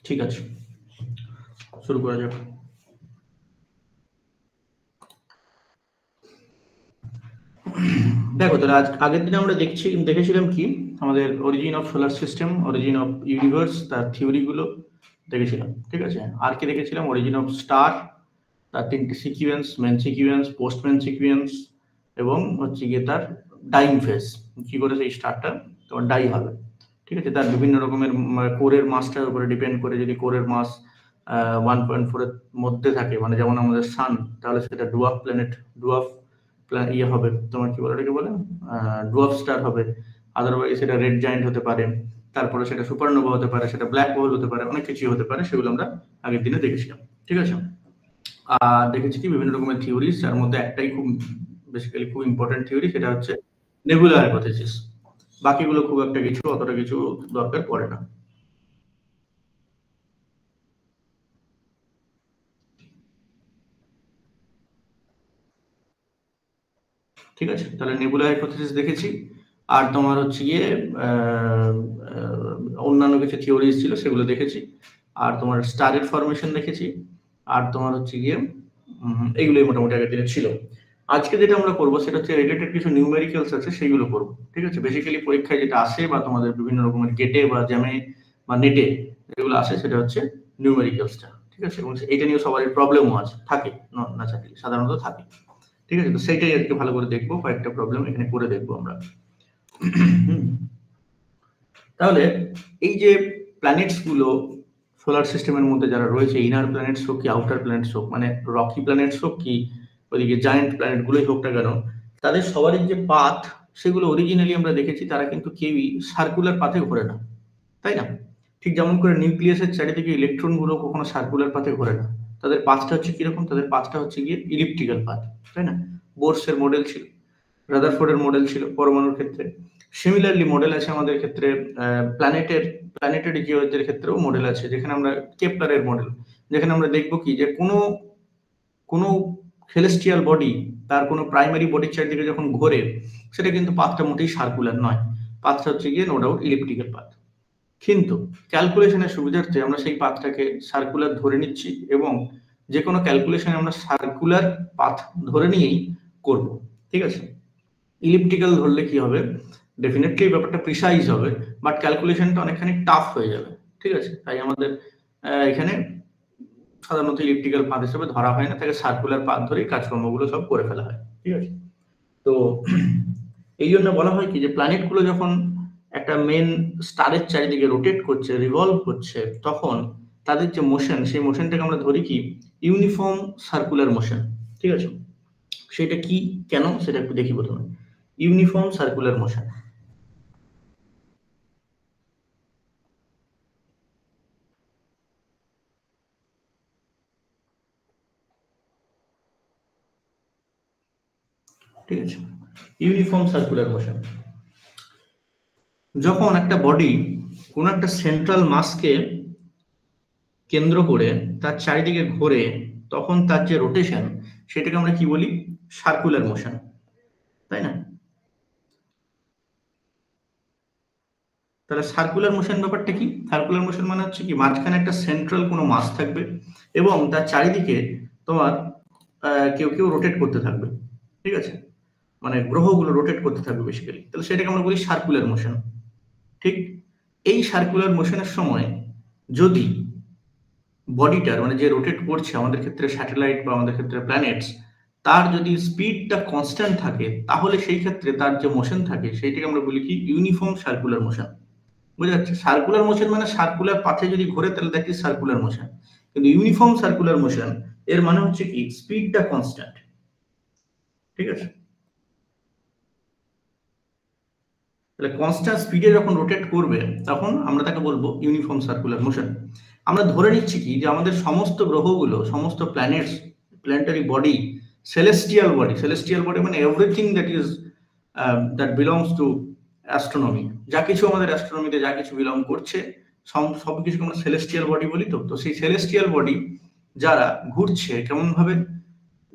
ঠিক আছে, শুরু করা যাক। দেখো তাহলে আজ আগের দিনে আমরা দেখেছিলাম কি আমাদের origin of solar system, origin of universe, তার থিওরিগুলো দেখেছিলাম। ঠিক আছে, আর কি দেখেছিলাম? অরিজিন অফ স্টার, তার তিনটি sequence, main sequence, post main sequence, এবং হচ্ছে গিয়ে তার ডাইং ফেজ, কি করে সেই স্টারটা তোমার ডাই হবে। ঠিক আছে, তার বিভিন্ন রকমের কোরের মাসটার উপরে ডিপেন্ড করে। যদি কোরের মাস 1.4 এর মধ্যে থাকে, মানে যেমন আমাদের সান, তাহলে সেটা ডুয়ার্ফ প্ল্যানেট, ডুয়ার্ফ ইয়ে হবে, তোমার কি বলে এটাকে বলে, ডুয়ার্ফ স্টার হবে। আদারওয়াইজ সেটা রেড জায়ান্ট হতে পারে, তারপরে সেটা সুপারনোভা হতে পারে, সেটা ব্ল্যাক হোল হতে পারে, অনেক কিছু হতে পারে। সেগুলো আমরা আগের দিনে দেখেছিলাম। ঠিক আছে, আর দেখেছি কি বিভিন্ন রকমের থিওরিজ, যার মধ্যে একটাই খুব বেসিক্যালি খুব ইম্পর্টেন্ট থিওরি, সেটা হচ্ছে নেবুলা হাইপোথেসিস। বাকিগুলো খুব একটা কিছু অতটা কিছু দরকার পড়ে না। ঠিক আছে, তাহলে নেবুলা হাইপোথেসিস দেখেছি, আর তোমার হচ্ছে গিয়ে অন্যান্য কিছু থিওরিজ ছিল সেগুলো দেখেছি, আর তোমার স্টারের ফরমেশন দেখেছি, আর তোমার হচ্ছে গিয়ে এইগুলোই মোটামুটি আগের দিনে ছিল। আজকে যেটা আমরা করবো সেটা হচ্ছে রিলেটেড কিছু নিউমেরিক্যালস আছে, সেইগুলো করবো। ঠিক আছে, বেসিক্যালি পরীক্ষায় যেটা আসে বা তোমাদের বিভিন্ন রকমের গেটে বা জ্যামে বা নেটে যেগুলো আসে সেটা হচ্ছে নিউমেরিক্যালসটা। ঠিক আছে, এবং এইটা নিয়ে সবারই প্রবলেমও আছে, থাকে না চাকরি সাধারণত থাকে। ঠিক আছে, তো সেইটাই আজকে ভালো করে দেখবো, কয়েকটা প্রবলেম এখানে করে দেখবো আমরা। তাহলে এই যে প্ল্যানেটস গুলো সোলার সিস্টেমের মধ্যে যারা রয়েছে, ইনার প্ল্যানেটস হোক কি আউটার প্ল্যানেটস হোক, মানে রকি প্ল্যানেটস হোক কি ওইদিকে জায়ান্ট প্ল্যানেট গুলোই হোক না কেন, তাদের সবারই যে পাথ, সেগুলো অরিজিনালি আমরা দেখেছি তারা কিন্তু কেউই সার্কুলার পাথে ঘোরে না, তাই না? ঠিক যেমন করে নিউক্লিয়াসের চারিদিকে ইলেকট্রন গুলো কখনো সার্কুলার পাথে ঘোরে না। তাদের পাথটা হচ্ছে কিরকম? তাদের পাথটা হচ্ছে গিয়ে ইলিপ্টিক্যাল পাথ, তাই না? বোরসের মডেল ছিল, রাদারফোর্ডের মডেল ছিল পরমাণুর ক্ষেত্রে। সিমিলারলি মডেল আছে আমাদের ক্ষেত্রে প্ল্যানেটারি জিওদের ক্ষেত্রেও মডেল আছে, যেখানে আমরা কেপলারের মডেল, যেখানে আমরা দেখবো কি যে কোনো সেলেস্টিয়াল বডি তার কোনো প্রাইমারি বডির চারদিকে যখন ঘোরে, সেটা কিন্তু পাথটা মোটেই সার্কুলার নয়, পাথটা হচ্ছে গিয়ে নো ডাউট ইলিপ্টিক্যাল পাথ। কিন্তু ক্যালকুলেশনের সুবিধার্থে আমরা সেই পাথটাকে সার্কুলার ধরে নিচ্ছি, এবং যে কোনো ক্যালকুলেশন আমরা সার্কুলার পাথ ধরে নিয়েই করব। ঠিক আছে, ইলিপ্টিক্যাল ধরলে কি হবে, ডেফিনেটলি ব্যাপারটা প্রিসাইজ হবে, বাট ক্যালকুলেশনটা অনেকখানি টাফ হয়ে যাবে। ঠিক আছে, তাই আমাদের এখানে সাধারণত ইলিপ্টিক্যাল পাথ হিসেবে ধরা হয় না, তাকে সার্কুলার পাথ ধরেই কাজকর্মগুলো সব করে ফেলা হয়। ঠিক আছে, তো এই জন্য বলা হয় কি যে প্ল্যানেটগুলো যখন একটা মেন স্টারের চারিদিকে রোটেট করছে, রিভলভ করছে, তখন তাদের যে মোশন, সেই মোশনটাকে আমরা ধরি কি ইউনিফর্ম সার্কুলার মোশন। ঠিক আছে, সেটা কি, কেন, সেটা একটু দেখি প্রথমে। ইউনিফর্ম সার্কুলার মোশন, ঠিক আছে, ইউনিফর্ম সার্কুলার মোশন, যখন একটা বডি কোন একটা সেন্ট্রাল মাসকে কেন্দ্র করে তার চারিদিকে ঘোরে, তখন তার যে রোটেশন, সেটাকে আমরা কি বলি, সার্কুলার মোশন, তাই না? তাহলে সার্কুলার মোশন ব্যাপারটা কি? সার্কুলার মোশন মানে হচ্ছে কি, মাঝখানে একটা সেন্ট্রাল কোনো মাস থাকবে, এবং তার চারিদিকে তোমার কেউ কেউ রোটেট করতে থাকবে। ঠিক আছে, মানে গ্রহগুলো রোটেট করতে থাকবে বেসিক্যালি, তাহলে সেটাকে আমরা বলি সার্কুলার মোশন। ঠিক, এই সার্কুলার মোশনের সময় যদি বডিটার, মানে যে রোটেট করছে, আমাদের ক্ষেত্রে স্যাটেলাইট বা আমাদের ক্ষেত্রে প্ল্যানেটস, তার যদি স্পিডটা কনস্ট্যান্ট থাকে, তাহলে সেই ক্ষেত্রে তার যে মোশন থাকে সেইটাকে আমরা বলি কি ইউনিফর্ম সার্কুলার মোশন। বুঝা যাচ্ছে? সার্কুলার মোশন মানে সার্কুলার পাথে যদি ঘোরে তাহলে দ্যাট ইজ সার্কুলার মোশন, কিন্তু ইউনিফর্ম সার্কুলার মোশন এর মানে হচ্ছে কি স্পিডটা কনস্ট্যান্ট। ঠিক আছে, তাহলে কনস্ট্যান্ট স্পিডে যখন রোটেট করবে, তখন আমরা তাকে বলবো ইউনিফর্ম সার্কুলার মোশন। আমরা ধরে নিচ্ছি কি যে আমাদের সমস্ত গ্রহগুলো, সমস্ত planets, planetary body, celestial body মানে everything that is that belongs to astronomy, যা কিছু আমাদের অ্যাস্ট্রোনমিতে যা কিছু বিলং করছে, সবকিছুকে আমরা সেলেস্টিয়াল বডি বলি। তো সেই সেলেস্টিয়াল বডি যারা ঘুরছে কেমন ভাবে,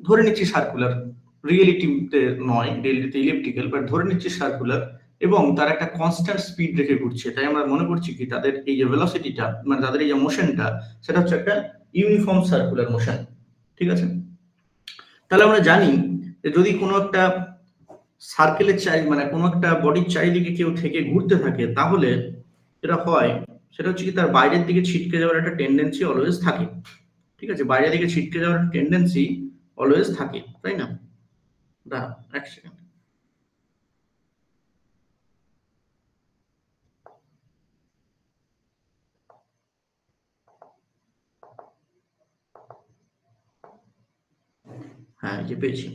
ধরে নিচ্ছি সার্কুলার, রিয়েলিটিতে নয়, রিয়েলিটিতে ইলিপ্টিক্যাল, বাট ধরে নিচ্ছি সার্কুলার, এবং তার একটা কনস্ট্যান্ট স্পিড রেখে ঘুরছে, তাই আমরা মনে করছি কি তাদের এই যে ভেলোসিটিটা, মানে তাদের এই যে মোশনটা, সেটা হচ্ছে একটা ইউনিফর্ম সার্কুলার মোশন। ঠিক আছে, তাহলে আমরা জানি যে যদি কোনো একটা সার্কেলের মানে কোনো একটা বডির চারিদিকে কেউ থেকে ঘুরতে থাকে, তাহলে যেটা হয় সেটা হচ্ছে কি তার বাইরের দিকে ছিটকে যাওয়ার একটা টেন্ডেন্সি অলওয়েজ থাকে। ঠিক আছে, বাইরের দিকে ছিটকে যাওয়ার টেন্ডেন্সি অলওয়েজ থাকে, তাই না? দাঁড়াও এক সেকেন্ড। হ্যাঁ, যে পেয়েছি।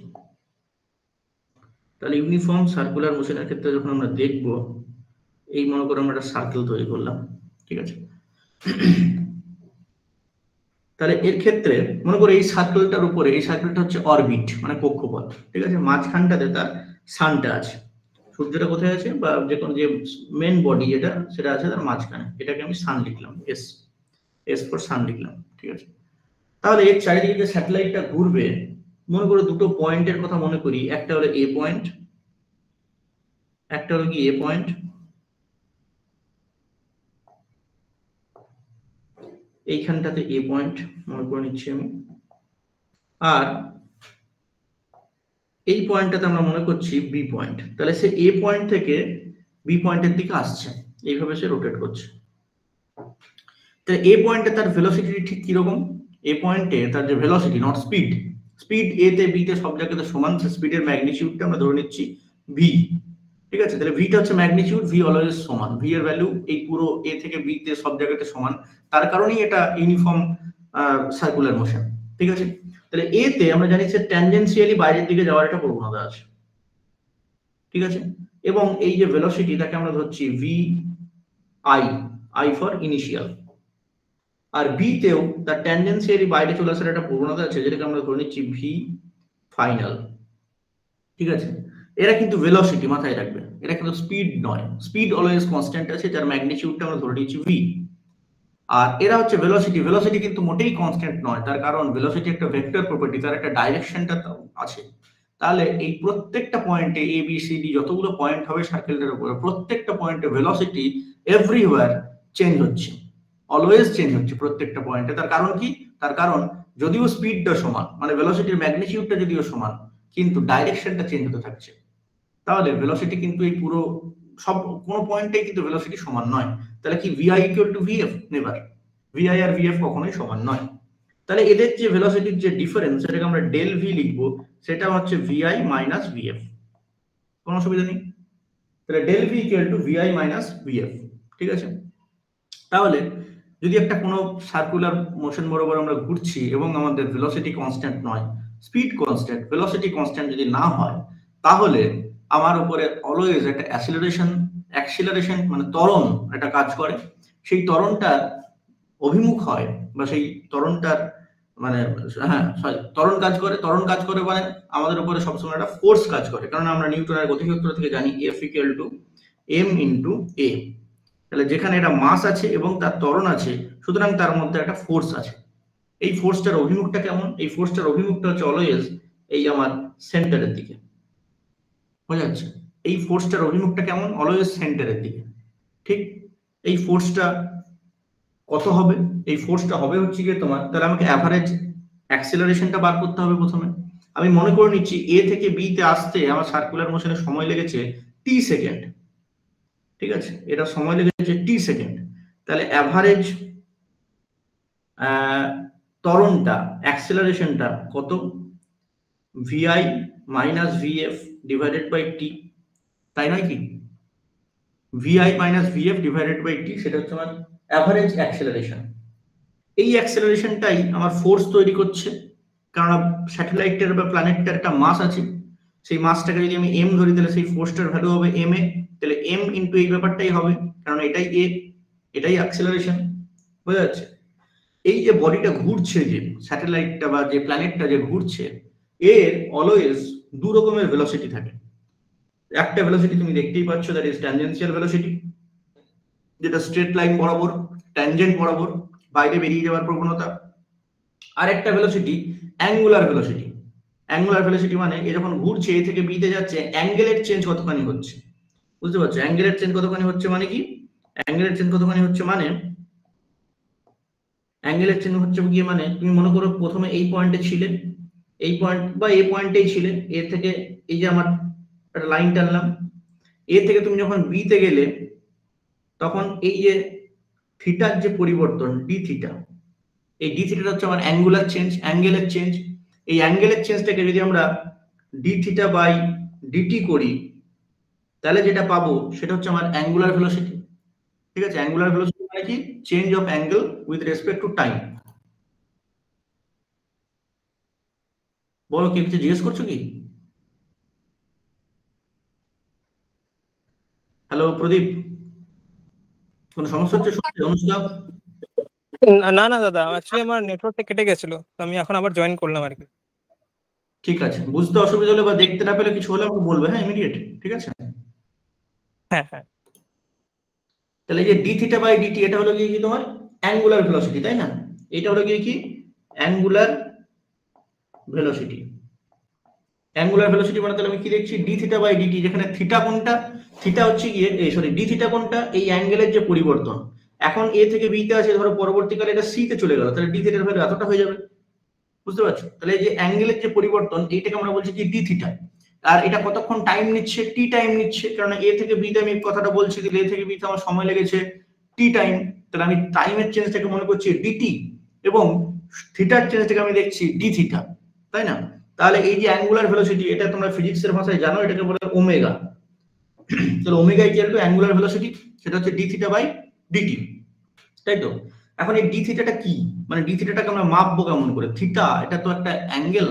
তাহলে ইউনিফর্ম সার্কুলার মোশনের ক্ষেত্রে যখন আমরা দেখব, এই মনে করে আমরা একটা সার্কেল তৈরি করলাম। ঠিক আছে, তাহলে এর ক্ষেত্রে মনে করো এই সার্কেলটার উপরে, এই সার্কেলটা হচ্ছে অরবিট মানে কক্ষপথ। ঠিক আছে, মাঝখানটাতে তার সানটা আছে, সূর্যটা কোথায় আছে, বা যে কোনো যে মেন বডি যেটা সেটা আছে তার মাঝখানে, এটাকে আমি সান লিখলাম, এস, এস ফর সান লিখলাম। ঠিক আছে, তাহলে এর চারিদিকে যে স্যাটেলাইটটা ঘুরবে, মনে করো দুটো পয়েন্টের কথা মনে করি, একটা হলো এ পয়েন্ট, একটা হলো কি এ পয়েন্ট, এইখানটাতে এ পয়েন্ট মনে করে নিচ্ছি আমি, আর এই পয়েন্টটাতে আমরা মনে করছি বি পয়েন্ট। তাহলে সে এ পয়েন্ট থেকে বি পয়েন্টের দিকে আসছে, এইভাবে সে রোটেট করছে। তাহলে এ পয়েন্টে তার ভেলোসিটি ঠিক কিরকম? এ পয়েন্টে তার যে ভেলোসিটি, নট স্পিড, স্পিড এ তে বি তে সব জায়গাতে সমান, স্পিডের ম্যাগনিটিউডটা আমরা ধরে নিচ্ছি ভি। ঠিক আছে, তাহলে ভিটা হচ্ছে ম্যাগনিটিউড, ভি অলওয়েজ সমান, ভি এর ভ্যালু এই পুরো এ থেকে বি তে সব জায়গাতে সমান, তার কারণেই এটা ইউনিফর্ম সার্কুলার মোশন। ঠিক আছে, তাহলে এ তে আমরা জানি যে ট্যানজেনশিয়ালি বাইরের দিকে যাওয়ার একটা প্রবণতা আছে। ঠিক আছে, এবং এই যে ভেলোসিটি তাকে আমরা ধরছি V I, I for initial, আর বি তেও তার ট্যানজেনশিয়ালি বাইরে চলে আসার একটা প্রবণতা আছে, যেটাকে আমরা ধরে নিচ্ছি ভি ফাইনাল। ঠিক আছে, এরা কিন্তু ভেলোসিটি, মাথায় রাখবে, এটা কিন্তু স্পিড নয়, স্পিড অলওয়েজ কনস্ট্যান্ট আছে, যার ম্যাগনিটিউডটা আমরা ধরে নিচ্ছি ভি। আর এরা হচ্ছে ভেলোসিটি, ভেলোসিটি কিন্তু মোটেই কনস্ট্যান্ট নয়, তার কারণ ভেলোসিটি একটা ভেক্টর প্রপার্টি, তার একটা ডাইরেকশনটা আছে। তাহলে এই প্রত্যেকটা পয়েন্টে এ বি সি ডি যতগুলো পয়েন্ট হবে সার্কেলটার উপরে, প্রত্যেকটা পয়েন্টে ভেলোসিটি এভরিওয়্যার চেঞ্জ হচ্ছে, অলওয়েজ চেঞ্জ হচ্ছে প্রত্যেকটা পয়েন্টে। তার কারণ কি? তার কারণ যদিও স্পিডটা সমান, মানে ভেলোসিটির ম্যাগনিটিউডটা যদিও সমান, কিন্তু ডাইরেকশনটা চেঞ্জ হতে থাকছে। তাহলে ভেলোসিটি কিন্তু এই পুরো সব কোনো পয়েন্টেই কিন্তু ভেলোসিটি সমান নয়। তাহলে কি VI equal to VF? Never, VI আর ভিএফ কখনোই সমান নয়। তাহলে এদের যে ভেলোসিটির যে ডিফারেন্স, সেটাকে আমরা ডেল ভি লিখবো, সেটা হচ্ছে ভিআই মাইনাস ভিএফ। কোনো অসুবিধা নেই, তাহলে del V equal to VI minus VF. ঠিক আছে, তাহলে যদি একটা কোনো সার্কুলার মোশন বরাবর আমরা ঘুরছি এবং আমাদের ভেলোসিটি কনস্ট্যান্ট নয়, স্পিড কনস্ট্যান্ট, ভেলোসিটি কনস্ট্যান্ট যদি না হয়, তাহলে আমার উপরে অলওয়েজ একটা অ্যাক্সিলারেশন মানে ত্বরণ একটা কাজ করে। সেই ত্বরণটার অভিমুখ হয়, বা সেই ত্বরণটার মানে, হ্যাঁ সরি, ত্বরণ কাজ করে মানে আমাদের উপরে সবসময় একটা ফোর্স কাজ করে, কারণ আমরা নিউটনের গতিসূত্র থেকে জানি F equal to m into a. তাহলে যেখানে একটা মাস আছে এবং তার ত্বরণ আছে, সুতরাং তার মধ্যে একটা ফোর্স আছে। এই ফোর্সটার অভিমুখটা কেমন? এই ফোর্সটার অভিমুখটা হচ্ছে অলওয়েজ এই আমার সেন্টারের দিকে, বোঝা যাচ্ছে? এই ফোর্সটার অভিমুখটা কেমন? অলওয়েজ সেন্টারের দিকে। ঠিক, এই ফোর্সটা কত হবে? এই ফোর্সটা হবে হচ্ছে গিয়ে তোমার, তাহলে আমাকে অ্যাভারেজ অ্যাক্সিলারেশনটা বার করতে হবে প্রথমে। আমি মনে করে নিচ্ছি এ থেকে বি তে আসতে আমার সার্কুলার মোশনে সময় লেগেছে টি সেকেন্ড। ঠিক আছে, এটা সময় লেগেছে টি সেকেন্ড। তাহলে অ্যাভারেজ ত্বরণটা, অ্যাক্সিলারেশনটা কত? VI minus VF divided by t, তাই নয় কি? VI minus VF divided by t, সেটা হচ্ছে আমার অ্যাভারেজ অ্যাক্সিলারেশন। এই অ্যাক্সিলারেশনটাই আমার ফোর্স তৈরি করছে, কারণ স্যাটেলাইটের বা প্ল্যানেটটার একটা মাস আছে, সেই মাসটাকে যদি আমি এম ধরি, তাহলে সেই ফোর্সটার ভ্যালু হবে এম এ, তাহলে এম ইন্টু এই ব্যাপারটাই হবে, কারণ এটাই এ, এটাই অ্যাক্সিলারেশন। বোঝা যাচ্ছে? এই যে বডিটা ঘুরছে, যে স্যাটেলাইটটা বা যে প্ল্যানেটটা যে ঘুরছে, এর অলওয়েজ দু রকমের ভেলোসিটি থাকে। একটা ভেলোসিটি তুমি দেখতেই পাচ্ছ, দ্যাট ইজ ট্যানজেনশিয়াল ভেলোসিটি, যেটা স্ট্রেট লাইন বরাবর, ট্যানজেন্ট বরাবর বাইরে বেরিয়ে যাওয়ার প্রবণতা। আর একটা velocity angular velocity. Angular velocity মানে এ যখন ঘুরছে, এ থেকে বি তে যাচ্ছে, অ্যাঙ্গেলের চেঞ্জ কতখানি হচ্ছে। বুঝতে পারছো? অ্যাঙ্গেলের চেঞ্জ কতখানি হচ্ছে মানে কি, অ্যাঙ্গেলের চেঞ্জ কতখানি হচ্ছে মানে, অ্যাঙ্গেলের চেঞ্জ হচ্ছে গিয়ে মানে তুমি মনে করো প্রথমে এই পয়েন্টে ছিলে, এই পয়েন্ট বা এই পয়েন্টেই ছিলে, এ থেকে এই যে আমার একটা লাইন টানলাম, এ থেকে তুমি যখন বি তে গেলে তখন এই যে থিটার যে পরিবর্তন ডি থিটা, এই ডি থিটাটা হচ্ছে আমার অ্যাঙ্গুলার চেঞ্জ, অ্যাঙ্গেলের চেঞ্জ। এই অ্যাঙ্গেলের চেঞ্জটাকে যদি আমরা ডি থিটা বাই ডিটি করি তাহলে যেটা পাবো সেটা হচ্ছে আমার অ্যাঙ্গুলার ভেলোসিটি। ঠিক আছে, অ্যাঙ্গুলার ভেলোসিটি মানে কি, change of angle with respect to time. বলো, কি কিছু জিজ্ঞেস করছো কি? হ্যালো প্রদীপ, কোনো সমস্যা হচ্ছে শুনতে? অনুষ্কা? না না দাদা, অ্যাকচুয়ালি আমার নেটওয়ার্কটা কেটে গেছিল, তো আমি এখন আবার জয়েন করলাম আর কি। ঠিক আছে, বুঝতে অসুবিধা হলে বা দেখতে না পেলে কিছু হলে আমাকে বলবে, হ্যাঁ, ইমিডিয়েট। ঠিক আছে, হ্যাঁ হ্যাঁ তাহলে এই যে ডি থিটা বাই ডিটি এটা হলো কি তোমার অ্যাঙ্গুলার ভেলোসিটি, তাই না? এটা হলো কি অ্যাঙ্গুলার ভেলোসিটি। অ্যাঙ্গুলার ভেলোসিটি মানে তাহলে আমি কি দেখছি, ডি থিটা বাই ডিটি, যেখানে থিটা কোনটা, থিটা হচ্ছে গিয়ে এই সরি ডি থিটা কোনটা, এই অ্যাঙ্গেলের যে পরিবর্তন। এখন এ থেকে বি তে আছে, ধরো পরবর্তীকালে এটা সি তে চলে গেল, তাহলে ডি থিটার ভ্যালু এতটা হয়ে যাবে। বুঝতে পারছো? তাহলে এই যে অ্যাঙ্গেলের যে পরিবর্তন এইটাকে আমরা বলছি কি ডি থিটা। আর এটা কতক্ষণ টাইম নিচ্ছে, টি টাইম নিচ্ছে, কারণ এ থেকে বি তে আমি কথাটা বলছি, তাহলে এ থেকে বি তে আমার সময় লেগেছে টি টাইম, তাহলে আমি টাইমের চেঞ্জটাকে মনে করছি ডিটি, এবং থিটার চেঞ্জটাকে আমি দেখছি ডি থিটা, তাই না? তাহলে এই যে অ্যাঙ্গুলার ভেলোসিটি, এটা তোমরা ফিজিক্সের ভাষায় জানো, এটাকে বলে ওমেগা। তাহলে omega equal two angular velocity, সেটা হচ্ছে ডি থিটা বাই ডিটি, তাই তো? এখন এই ডি থিটাটা কি, মানে ডি থিটাটাকে আমরা মাপবো কেমন করে? থিটা এটা তো একটা অ্যাঙ্গেল,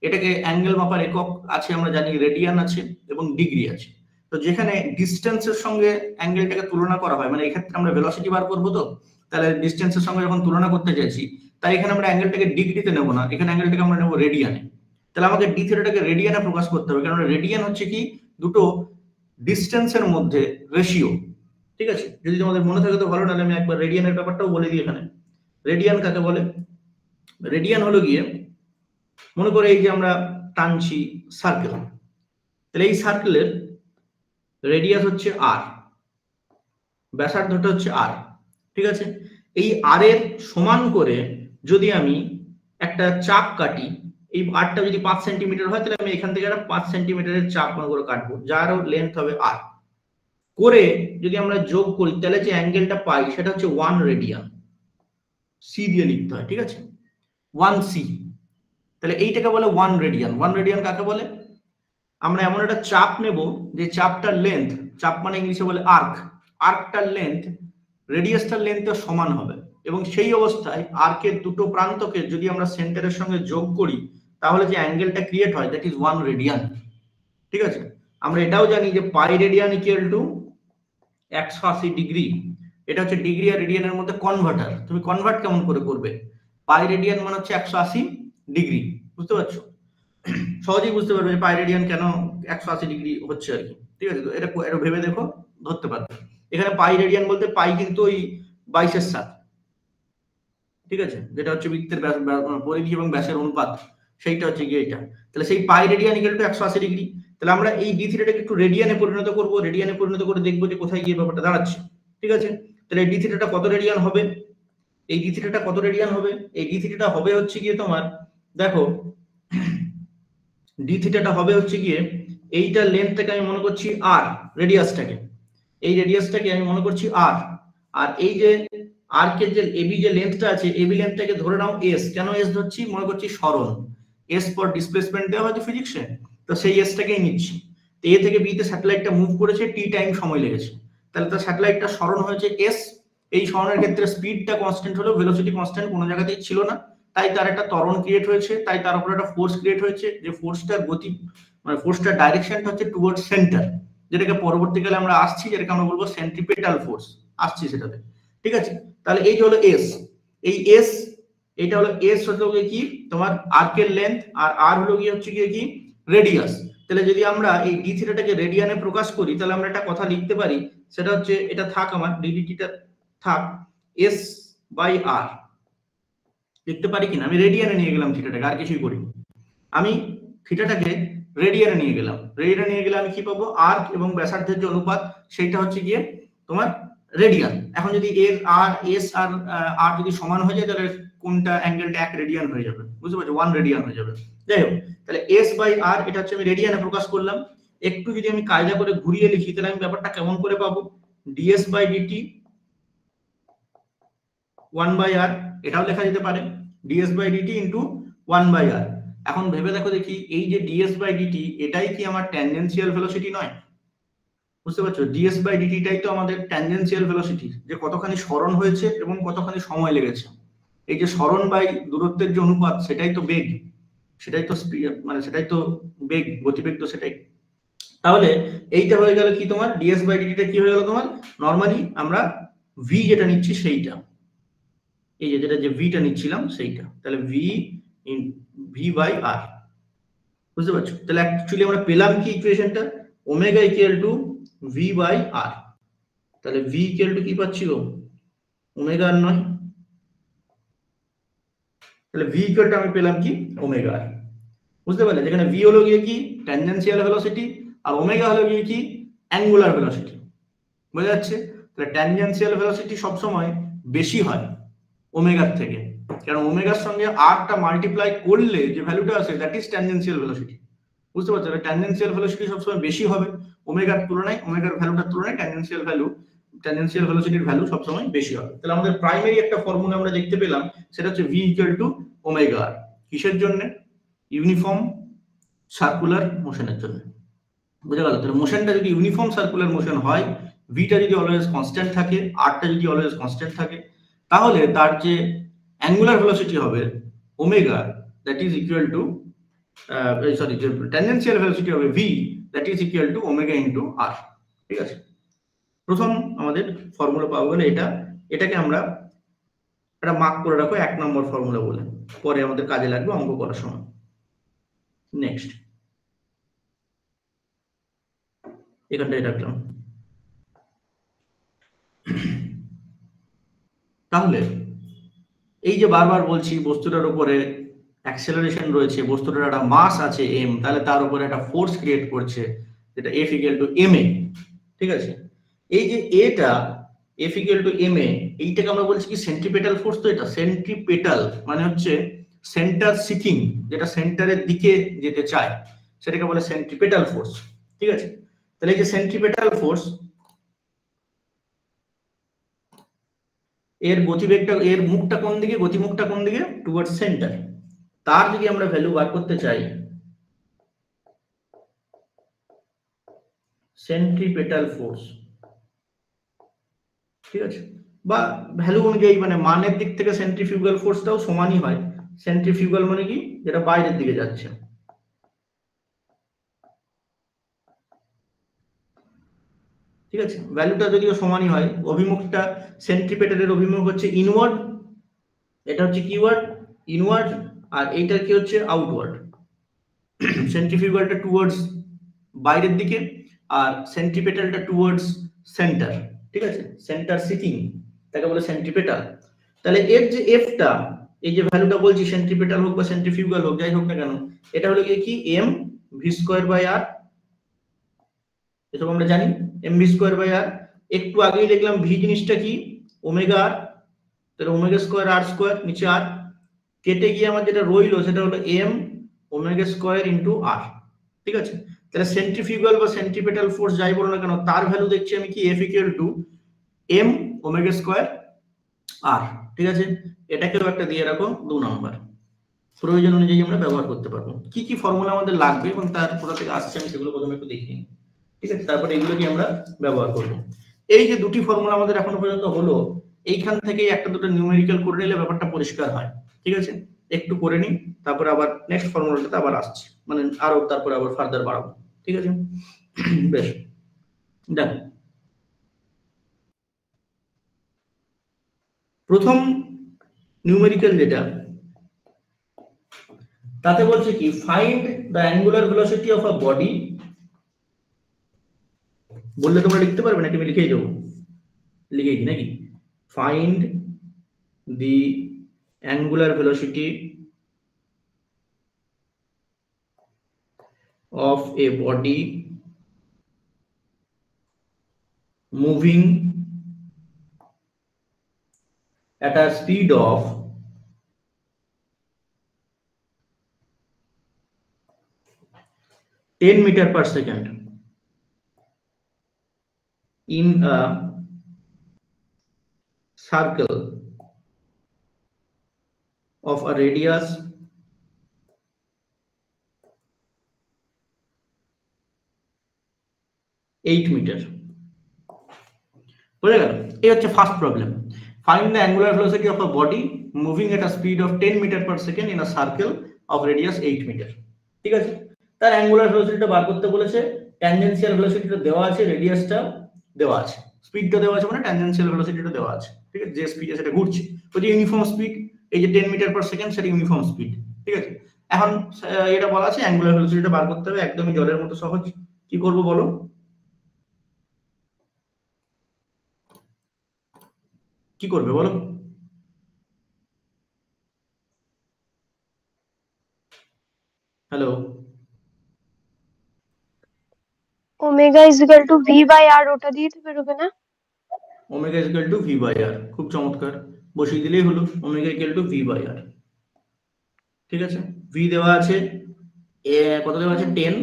এটাকে অ্যাঙ্গেল মাপার একক আছে আমরা জানি, রেডিয়ান আছে এবং ডিগ্রি আছে। তো যেখানে ডিস্টেন্সের সঙ্গে অ্যাঙ্গেলটাকে তুলনা করা হয়, মানে এক্ষেত্রে আমরা ভেলোসিটি বার করবো, তো তাহলে ডিস্টেন্সের সঙ্গে যখন তুলনা করতে চাইছি, তাই এখানে আমরা অ্যাঙ্গেলটাকে ডিগ্রিতে নেব না, এখানে অ্যাঙ্গেলটাকে আমরা নেবো রেডিয়ানে। তাহলে আমাকে ডি থিটাটাকে রেডিয়ানে প্রকাশ করতে হবে, কারণ রেডিয়ান হচ্ছে কি দুটো ডিস্টেন্সের মধ্যে রেশিও। ঠিক আছে, যদি তোমাদের মনে থাকে তো ভালো, নাহলে আমি একবার রেডিয়ানের ব্যাপারটাও বলে দিই এখানে। রেডিয়ান কাকে বলে? রেডিয়ান হলো গিয়ে, মনে করে এই যে আমরা টানছি সার্কেল, তাহলে এই সার্কেলের রেডিয়াস হচ্ছে আর, ব্যাসার্ধটা হচ্ছে আর। ঠিক আছে, এই আর এর সমান করে যদি আমি একটা চাপ কাটি, এই আরটা যদি 5 সেন্টিমিটার হয়, তাহলে আমি এখান থেকে একটা 5 সেন্টিমিটারের চাপ মনে করে কাটবো, যার লেন্থ হবে আর। করে যদি আমরা যোগ করি, তাহলে যে অ্যাঙ্গেলটা পাই সেটা হচ্ছে 1 রেডিয়ান, সি দিয়ে লিখতে হয়। ঠিক আছে, 1 সি। তাহলে এইটাকে বলে 1 রেডিয়ান। 1 রেডিয়ান কাকে বলে? আমরা এমন একটা চাপ নেব যে চাপটার লেন্থ, চাপ মানে ইংলিশে বলে আর্ক, আর্কটার লেন্থ রেডিয়াসটার লেন্থের সমান হবে, এবং সেই অবস্থায় আর্কের দুটো প্রান্তকে যদি আমরা সেন্টারের সঙ্গে যোগ করি, তাহলে যে অ্যাঙ্গেলটা ক্রিয়েট হয় দ্যাট ইজ 1 রেডিয়ান। ঠিক আছে, আমরা এটাও জানি যে পাই রেডিয়ান ইকুয়াল টু 180 ডিগ্রি। এটা হচ্ছে ডিগ্রি আর রেডিয়ানের মধ্যে কনভার্টার। তুমি কনভার্ট কেমন করে করবে? পাই রেডিয়ান মানে হচ্ছে 180 ডিগ্রি। বুঝতে পারছো? সহজেই বুঝতে পারবে পাই রেডিয়ান কেন 180 ডিগ্রি হচ্ছে আর কি। ঠিক আছে, তো এটা ভেবে দেখো, ধরতে পারবে। এখানে পাই রেডিয়ান বলতে পাই কিন্তু ওই 22/7, ঠিক আছে, যেটা হচ্ছে বৃত্তের পরিধি এবং ব্যাসের অনুপাত, সেইটা হচ্ছে গিয়ে এটা। তাহলে সেই পাই রেডিয়ান ইকুয়াল টু 180 ডিগ্রি। তাহলে আমরা এই ডি থিটাটাকে একটু রেডিয়ানে পরিণত করব, রেডিয়ানে পরিণত করে দেখবো যে কোথায় গিয়ে ব্যাপারটা দাঁড়াচ্ছে। ঠিক আছে, তাহলে ডি থিটাটা কত রেডিয়ান হবে? এই ডি থিটাটা কত রেডিয়ান হবে? এই ডি থিটাটা হবে হচ্ছে গিয়ে তোমার, দেখো, ডি থিটাটা হবে হচ্ছে গিয়ে এইটার লেন্থটাকে আমি মনে করছি আর, রেডিয়াসটাকে, এই রেডিয়াসটাকে আমি মনে করছি আর, আর এই যে আর্কের যে এবি যে লেন্থটা আছে, এবি লেন্থটাকে ধরে নাও এস। কেন এস ধরছি? মনে করছি সরণ, এস ফর ডিসপ্লেসমেন্ট দেওয়া হয়তো ফিজিক্সে, তো সেই এসটাকেই নিচ্ছি। তো এ থেকে বি তে স্যাটেলাইটটা মুভ করেছে, টি টাইম সময় লেগেছে, তাহলে তার স্যাটেলাইটটা সরণ হয়েছে এস। এই সরণের ক্ষেত্রে স্পিডটা কনস্ট্যান্ট হলো, ভেলোসিটি কনস্ট্যান্ট কোনো জায়গাতেই ছিল না, তাই তার একটা ত্বরণ ক্রিয়েট হয়েছে, তাই তার উপর একটা ফোর্স ক্রিয়েট হয়েছে, যে ফোর্সটার গতি মানে ফোর্সটার ডাইরেকশনটা হচ্ছে টুয়ার্ড সেন্টার, যেটাকে পরবর্তীকালে আমরা আসছি, যেটাকে আমরা বলবো সেন্ট্রিপেটাল ফোর্স, আসছি সেটাতে। ঠিক আছে, তাহলে এই যে হলো এস, এই এস, এটা হলো এস হলো কি তোমার আর্কের লেন্থ, আর আর হলো কি হচ্ছে কি রেডিয়াস। তাহলে যদি আমরা এই ডি থিটাটাকে রেডিয়ানে প্রকাশ করি, তাহলে আমরা একটা কথা লিখতে পারি, সেটা হচ্ছে, এটা থাক আমার ডিডিটিটা থাক, এস বাই আর লিখতে পারি কিনা, আমি রেডিয়ানে নিয়ে গেলাম থিটাটাকে, আর কিছুই করি। আমি থিটাটাকে রেডিয়ানে নিয়ে গেলাম, রেডিয়ানে নিয়ে গেলে আমি কি পাবো, আর্ক এবং ব্যাসার্ধের যে অনুপাত সেইটা হচ্ছে গিয়ে তোমার রেডিয়ান। এখন যদি এর আর এস আর আর যদি সমান হয়ে যায় তাহলে কোনটা অ্যাঙ্গেলটা 1 রেডিয়ান হয়ে যাবে, বুঝতে পারছো, 1 রেডিয়ান হয়ে যাবে। যাই হোক, তাহলে এস বাই আর এটা হচ্ছে আমি রেডিয়ানে প্রকাশ করলাম। একটু যদি আমি কায়দা করে ঘুরিয়ে লিখি তাহলে আমি ব্যাপারটা কেমন করে পাবো, ds by dt 1 by r, এটাও লেখা যেতে পারে ds by dt into 1 by r. এখন ভেবে দেখো দেখি, এই যে ডিএস বাই ডিটি এটাই কি আমার ট্যানজেনশিয়াল ভেলোসিটি নয়? বুঝতে পারছো, ডিএস বাই ডিটিটাই তো আমাদের ট্যানজেনশিয়াল ভেলোসিটি, যে কতখানি সরণ হয়েছে এবং কতখানি সময় লেগেছে। এই যে সরণ বাই দূরত্বের যে অনুপাত সেটাই তো বেগ, সেটাই তো মানে সেটাই তো বেগ, গতিবেগ তো সেটাই। তাহলে এইটা হয়ে গেল কি তোমার ডিএস বাই ডিটিটা কি হয়ে গেল তোমার, নরমালি আমরা ভি যেটা নিচ্ছি সেইটা, এই যে যেটা যে ভিটা নিচ্ছিলাম সেইটা, তাহলে ভি বাই আর, বুঝতে পারছো। তাহলে অ্যাকচুয়ালি আমরা পেলাম কি ইকুয়েশনটা, omega equal to v by r. তাহলে ভি ইকুয়াল টু কি পাচ্ছি গো, ওমেগা আর নয়, তাহলে ভি ইকুয়াল টু আমি পেলাম কি ওমেগা আর, বুঝতে পারলে। যেখানে ভি হলো গিয়ে কি ট্যানজেনশিয়াল ভেলোসিটি আর ওমেগা হলো গিয়ে কি অ্যাঙ্গুলার ভেলোসিটি, বোঝা যাচ্ছে। তাহলে ট্যানজেনশিয়াল ভেলোসিটি সবসময় বেশি হয় ওমেগার থেকে, কারণ ওমেগার সঙ্গে আরটা মাল্টিপ্লাই করলে যে ভ্যালুটা আসে দ্যাট ইজ ট্যানজেনশিয়াল ভেলোসিটি, বুঝতে পারছো। ট্যানজেনশিয়াল ভেলোসিটি সবসময় বেশি হবে ওমেগার তুলনায়, ওমেগার ভ্যালুটার তুলনায় ট্যানজেনশিয়াল ভেলোসিটির ভ্যালু সবসময় বেশি হবে। তাহলে আমাদের প্রাইমারি একটা ফর্মুলা আমরা দেখতে পেলাম, সেটা হচ্ছে ভি ইকুয়াল টু ওমেগা আর। কিসের জন্য, ইউনিফর্ম সার্কুলার মোশনের জন্য, বুঝা গেল। তাহলে মোশনটা যদি ইউনিফর্ম সার্কুলার মোশন হয়, ভিটা যদি অলওয়েজ কনস্ট্যান্ট থাকে, আরটা যদি অলওয়েজ কনস্ট্যান্ট থাকে, তাহলে তার যে অ্যাঙ্গুলার ভেলোসিটি হবে omega that is equal to sorry, যে ট্যানজেনশিয়াল ভেলোসিটি হবে v that is equal to omega into r. ঠিক আছে, প্রথম আমাদের ফর্মুলা পাওয়া গেলে এটা, এটাকে আমরা একটা মার্ক করে রাখো 1 নম্বর ফর্মুলা বলে, পরে আমাদের কাজে লাগবে অঙ্ক করার সময়। নেক্সট এখানটাই রাখলাম। তাহলে এই যে বারবার বলছি বস্তুটার উপরে অ্যাক্সেলারেশন রয়েছে, বস্তুটার একটা মাস আছে এম, তাহলে তার উপরে একটা ফোর্স ক্রিয়েট করছে যেটা F equal to M A. ঠিক আছে, এই যে এটা F equal to M A, এইটাকে আমরা বলছি কি সেন্ট্রিপেটাল ফোর্স। তো এটা সেন্ট্রিপেটাল মানে হচ্ছে সেন্টার সিকিং, যেটা সেন্টারের দিকে যেতে চায় সেটাকে বলে সেন্ট্রিপেটাল ফোর্স। ঠিক আছে, তাহলে এই যে সেন্ট্রিপেটাল ফোর্স, এর গতিবেগটা, এর মুখটা কোন দিকে, গতিমুখটা কোন দিকে, টুয়ার্ডস সেন্টার। তার যদি আমরা ভ্যালু বার করতে চাই, সেন্ট্রিপেটাল ফোর্স, ঠিক আছে, বা ভ্যালু অনুযায়ী মানে মানের দিক থেকে সেন্ট্রিফিউগাল ফোর্সটাও সমানই হয়। সেন্ট্রিফিউগাল মানে কি, যেটা বাইরের দিকে যাচ্ছে। ঠিক আছে, ভ্যালুটা যদিও সমানই হয়, অভিমুখটা সেন্ট্রিপেটালের অভিমুখ হচ্ছে ইনওয়ার্ড, এটা হচ্ছে কিওয়ার্ড ইনওয়ার্ড, আর এইটা কি হচ্ছে আউটওয়ার্ড। সেন্ট্রিফিউগালটা টুয়ার্ডস বাইরের দিকে আর সেন্ট্রিপেটালটা টুয়ার্ডস সেন্টার। ঠিক আছে, সেন্টার সিকিং তাকে বলে সেন্ট্রিপেটাল। তাহলে এর যে এফটা, এই যে ভ্যালুটা বলছি সেন্ট্রিপেটাল হোক বা সেন্ট্রিফিউগাল হোক যাই হোক না কেন, এটা হলো কি এম ভি স্কয়ার বাই আর, এসব আমরা জানি এম ভি স্কয়ার বাই আর। একটু আগেই দেখলাম ভি জিনিসটা কি ওমেগা আর, তাহলে ওমেগা স্কয়ার আর স্কয়ার, নিচে আর কেটে গিয়ে আমার যেটা রইলো সেটা হলো M omega square into r. ঠিক আছে, তাহলে সেন্ট্রিফিউগাল বা সেন্ট্রিপেটাল ফোর্স যাই বলো না কেন, তার ভ্যালু দেখছি আমি কি F equal to m omega square r. ঠিক আছে, এটাকেও একটা দিয়ে রাখো 2 নম্বর, প্রয়োজন অনুযায়ী আমরা ব্যবহার করতে পারবো। কি কি ফর্মুলা আমাদের লাগবে এবং তার কোথা থেকে আসছে আমি সেগুলো প্রথমে একটু দেখি। ঠিক আছে, তারপরে এগুলো কি আমরা ব্যবহার করব। এই যে দুটি ফর্মুলা আমাদের এখনো পর্যন্ত হলো, এইখান থেকে একটা দুটো নিউমেরিক্যাল করে নিলে ব্যাপারটা পরিষ্কার হয়। ঠিক আছে, একটু করে নিই, তারপরে আবার নেক্সট ফর্মুলাটাতে আবার আসছে, মানে আরো তারপরে আবার ফার্দার বাড়াবো। ঠিক আছে, বেশ, দেখো প্রথম নিউমেরিক্যাল যেটা, তাতে বলছে কি find the angular velocity of a body. বললে তোমরা লিখতে পারবে নাকি আমি লিখেই দেবো, লিখেই দিই নাকি, find the angular velocity of a body moving at a speed of 10 meter per second in a circle of a radius 8 meter. বুঝে গেল? এই হচ্ছে first problem. Find the angular velocity of a body moving at a speed of 10 metre per second in a circle of radius 8 metre. ঠিক আছে, তার angular ভেলোসিটিটা বার করতে বলেছে। Tangential ভেলোসিটিটা দেওয়া আছে, রেডিয়াসটা দেওয়া আছে, স্পিডটা দেওয়া আছে, মানে ট্যানজেনশিয়াল ভেলোসিটিটা দেওয়া আছে। ঠিক আছে, যে স্পিডে সেটা ঘুরছে ওই যে ইউনিফর্ম স্পিড, এই যে 10 মিটার পার সেকেন্ড সেটা ইউনিফর্ম স্পিড। ঠিক আছে, এখন এটা বলা আছে অ্যাঙ্গুলার ভেলোসিটিটা বার করতে হবে, একদমই জলের মতো সহজ। কি করব বলো? কি করবে বলো? Hello, omega is equal to v by r, ওটা দিয়ে তো বেরোবে না? Omega is equal to v by r, খুব চমৎকার, বসিয়ে দিলেই হলো। Omega equal to v by r. ঠিক আছে, ভি দেওয়া আছে, কত দেওয়া আছে 10,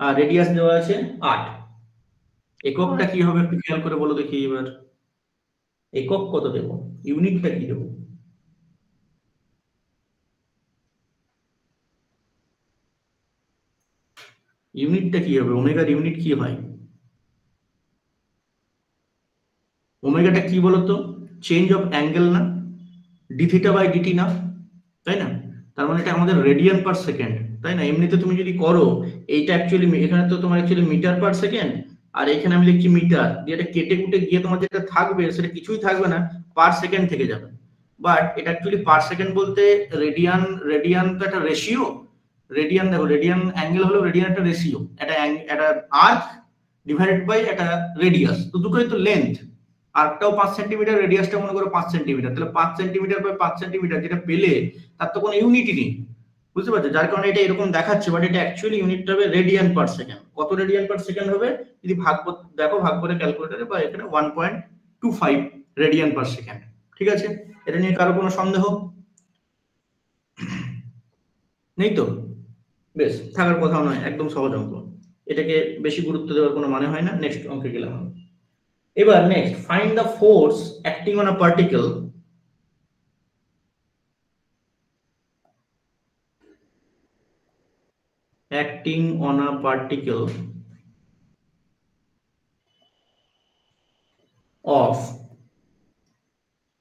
আর রেডিয়াস দেওয়া আছে 8। এককটা কি হবে একটু খেয়াল করে বলো দেখি এবার। একক কত দেব, ইউনিটটা কি দেব? ইউনিটটা কি হবে? ওমেগার ইউনিট কি হয়? ওমেগাটা কি বলতো? চেঞ্জ অফ অ্যাঙ্গেল না, ডি থিটা বাই ডিটি না, তাই না? তার মানে এটা আমাদের রেডিয়ান পার সেকেন্ড, তাই না? এমনিতে তুমি যদি করো এইটা অ্যাকচুয়ালি, এখানে তো তোমার অ্যাকচুয়ালি মিটার পার সেকেন্ড, আর এখানে আমি লিখছি মিটার, যেটা কেটে কুটে গিয়ে তোমার যেটা থাকবে সেটা কিছুই থাকবে না, পার সেকেন্ড থেকে যাবে। বাট এটা অ্যাকচুয়ালি পার সেকেন্ড বলতে রেডিয়ান, রেডিয়ান তো একটা রেশিও। রেডিয়ান দেখো, রেডিয়ান অ্যাঙ্গেল হলো রেডিয়ান একটা রেশিও, একটা আর্ক ডিভাইডেড বাই একটা রেডিয়াস, তো দুটোই তো লেন্থ। আর্কটাও 5 সেন্টিমিটার, রেডিয়াসটা মনে করো 5 সেন্টিমিটার, তাহলে 5 সেন্টিমিটার বাই 5 সেন্টিমিটার যেটা পেলে তার তো কোনো ইউনিটই নেই, বুঝতে পারছো? যার কারণে এটা এরকম দেখাচ্ছে, বাট এটা অ্যাকচুয়ালি ইউনিটটা হবে রেডিয়ান পার সেকেন্ড। কত রেডিয়ান পার সেকেন্ড হবে যদি ভাগ দেখো, ভাগ করে ক্যালকুলেটরে, বা এখানে 1.25 রেডিয়ান পার সেকেন্ড। ঠিক আছে, এটা নিয়ে কারো কোনো সন্দেহ নেই তো? বেশ, থাকার কথাও নয়, একদম সহজ অঙ্ক, এটাকে বেশি গুরুত্ব দেওয়ার কোনো মানে হয় না। নেক্সট অঙ্কে গেলাম। এবার next, find the force acting on a particle acting on a particle of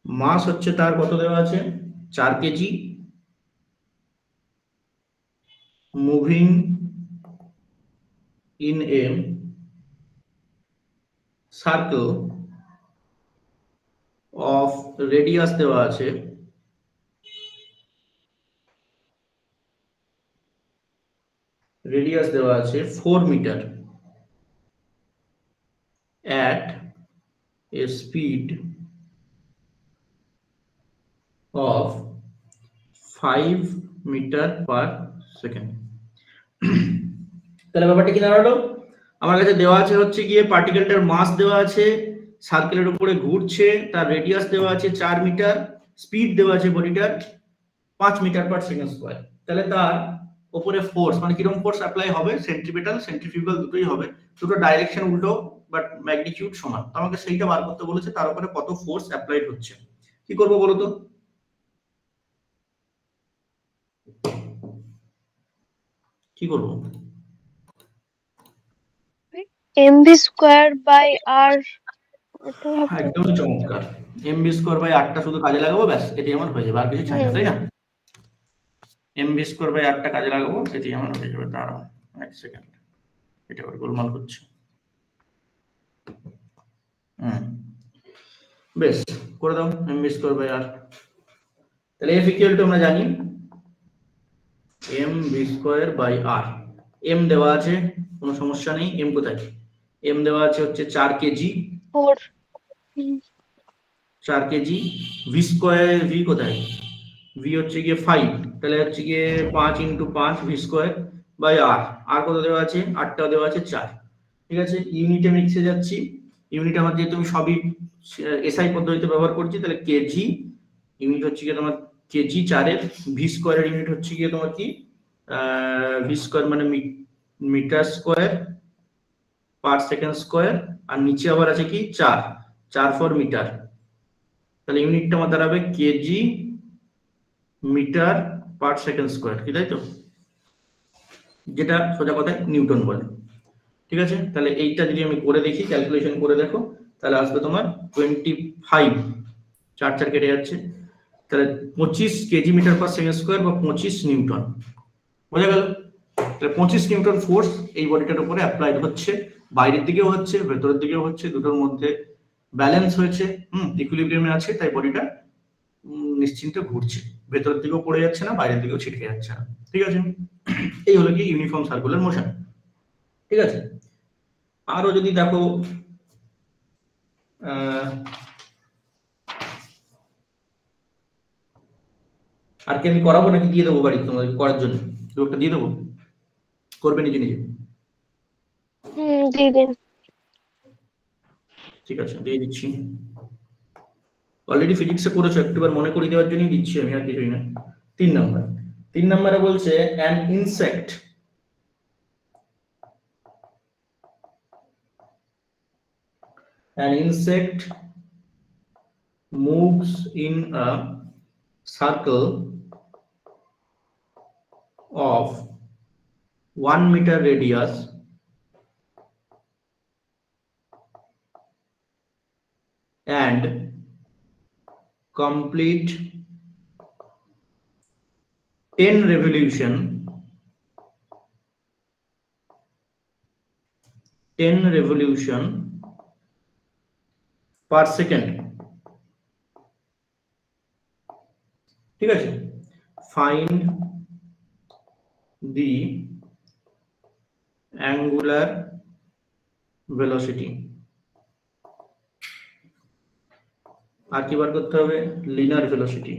mass হচ্ছে তার কত দেওয়া আছে 4 KG, moving in a circle of radius দেওয়া আছে রেডিয়াস দেওয়া আছে 4 metre at a speed of 5 metre per second. তাহলে ব্যাপারটা কি দাঁড়ালো? আমার কাছে দেওয়া আছে হচ্ছে গিয়ে পার্টিকেলটার মাস দেওয়া আছে, সার্কেলের উপরে ঘুরছে, তার রেডিয়াস দেওয়া আছে 4 মিটার, স্পিড দেওয়া আছে বডিটার 5 মিটার পার সেকেন্ড স্কয়ার। তাহলে তার উপরে ফোর্স, মানে কিরকম ফোর্স অ্যাপ্লাই হবে? সেন্ট্রিপেটাল সেন্ট্রিফিউগাল দুটোই হবে, দুটো ডাইরেকশন উল্টো, বাট ম্যাগনিটিউড সমান। তো আমাকে সেইটা বার করতে বলেছে, তার উপরে কত ফোর্স অ্যাপ্লাইড হচ্ছে। কি করব বলো তো? কি করব? mv স্কয়ার বাই আর, একদম চমৎকার। mv স্কয়ার বাই 8টা শুধু কাজে লাগাবো, ব্যাস এটাই আমার হয়ে যাবে, আর কিছু চাই না, তাই না? mv স্কয়ার বাই 8টা কাজে লাগাবো, এটাই আমার হয়ে যাবে। দাঁড়াও এক সেকেন্ড, এটা আবার গোলমাল করছে। বেশ, করে দাও mv স্কয়ার বাই r। তাহলে f ইকুয়াল টু আমরা জানি mv square by r। m দেওয়া আছে, কোনো সমস্যা নেই। m কোথায়? m দেওয়া আছে হচ্ছে 4 KG, 4 KG. v square, v কোথায়? v হচ্ছে গিয়ে 5, তাহলে হচ্ছে গিয়ে 5 × 5 v স্কয়ার বাই আর, আর কত দেওয়া আছে, আরটা দেওয়া আছে 4। ঠিক আছে, ইউনিটে মিক্সে যাচ্ছি, ইউনিট আমার যেহেতু আমি সবই এসআই পদ্ধতিতে ব্যবহার করছি, তাহলে কেজি ইউনিট হচ্ছে কি তোমার কেজি 4 এর, ভি স্কোয়ারের ইউনিট হচ্ছে কি তোমার কি ভি স্কোয়ার মানে metre square per second square, আর নিচে আবার আছে কি 4, 4 ফর মিটার, তাহলে ইউনিটটা আমার দাঁড়াবে KG metre per second square, কি তাই তো, যেটা সোজা কথায় নিউটন বলে। ঠিক আছে, তাহলে এইটা যদি আমি করে দেখি, ক্যালকুলেশন করে দেখো, তাহলে আসবে তোমার 25, 4 4 কেটে যাচ্ছে, তাহলে 25 KG metre per second square বা 25 নিউটন। বোঝা গেল? তাহলে 25 নিউটন ফোর্স এই বডিটার উপরে অ্যাপ্লাইড হচ্ছে, বাইরের দিকেও হচ্ছে ভেতরের দিকেও হচ্ছে, দুটোর মধ্যে ব্যালেন্স হয়েছে, ইকুইলিব্রিয়ামে আছে, তাই বডিটা নিশ্চিন্তে ঘুরছে, ভেতরের দিকেও পড়ে যাচ্ছে না, বাইরের দিকেও ছিটকে যাচ্ছে না। ঠিক আছে, এই হলো কি ইউনিফর্ম সার্কুলার মোশন। ঠিক আছে, আরো যদি দেখো আর কি আমি করাবো নাকি দিয়ে দেবো বাড়ি তোমাদের করার জন্য, একটা দিয়ে দেবো, করবে নিজে নিজে? দিয়ে দিন। ঠিক আছে, দিয়ে দিচ্ছি। অলরেডি ফিজিক্সে করেছো, একটুবার মনে করিয়ে দেওয়ার জন্যই দিচ্ছি আমি, আর কিছুই না। 3 নম্বরে বলছে an insect moves in a circle of 1 meter radius and complete 10 revolution per second। ঠিক আছে, find the angular velocity। আর কি বার করতে হবে, লিনিয়ার ভেলোসিটি।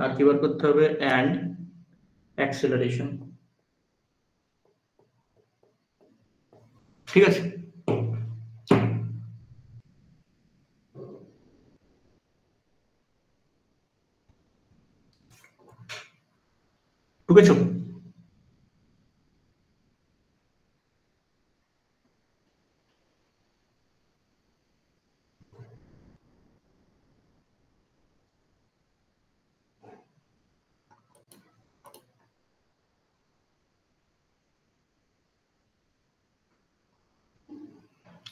আর কি বার করতে হবে, and acceleration। ঠিক আছে, ঢুকেছো?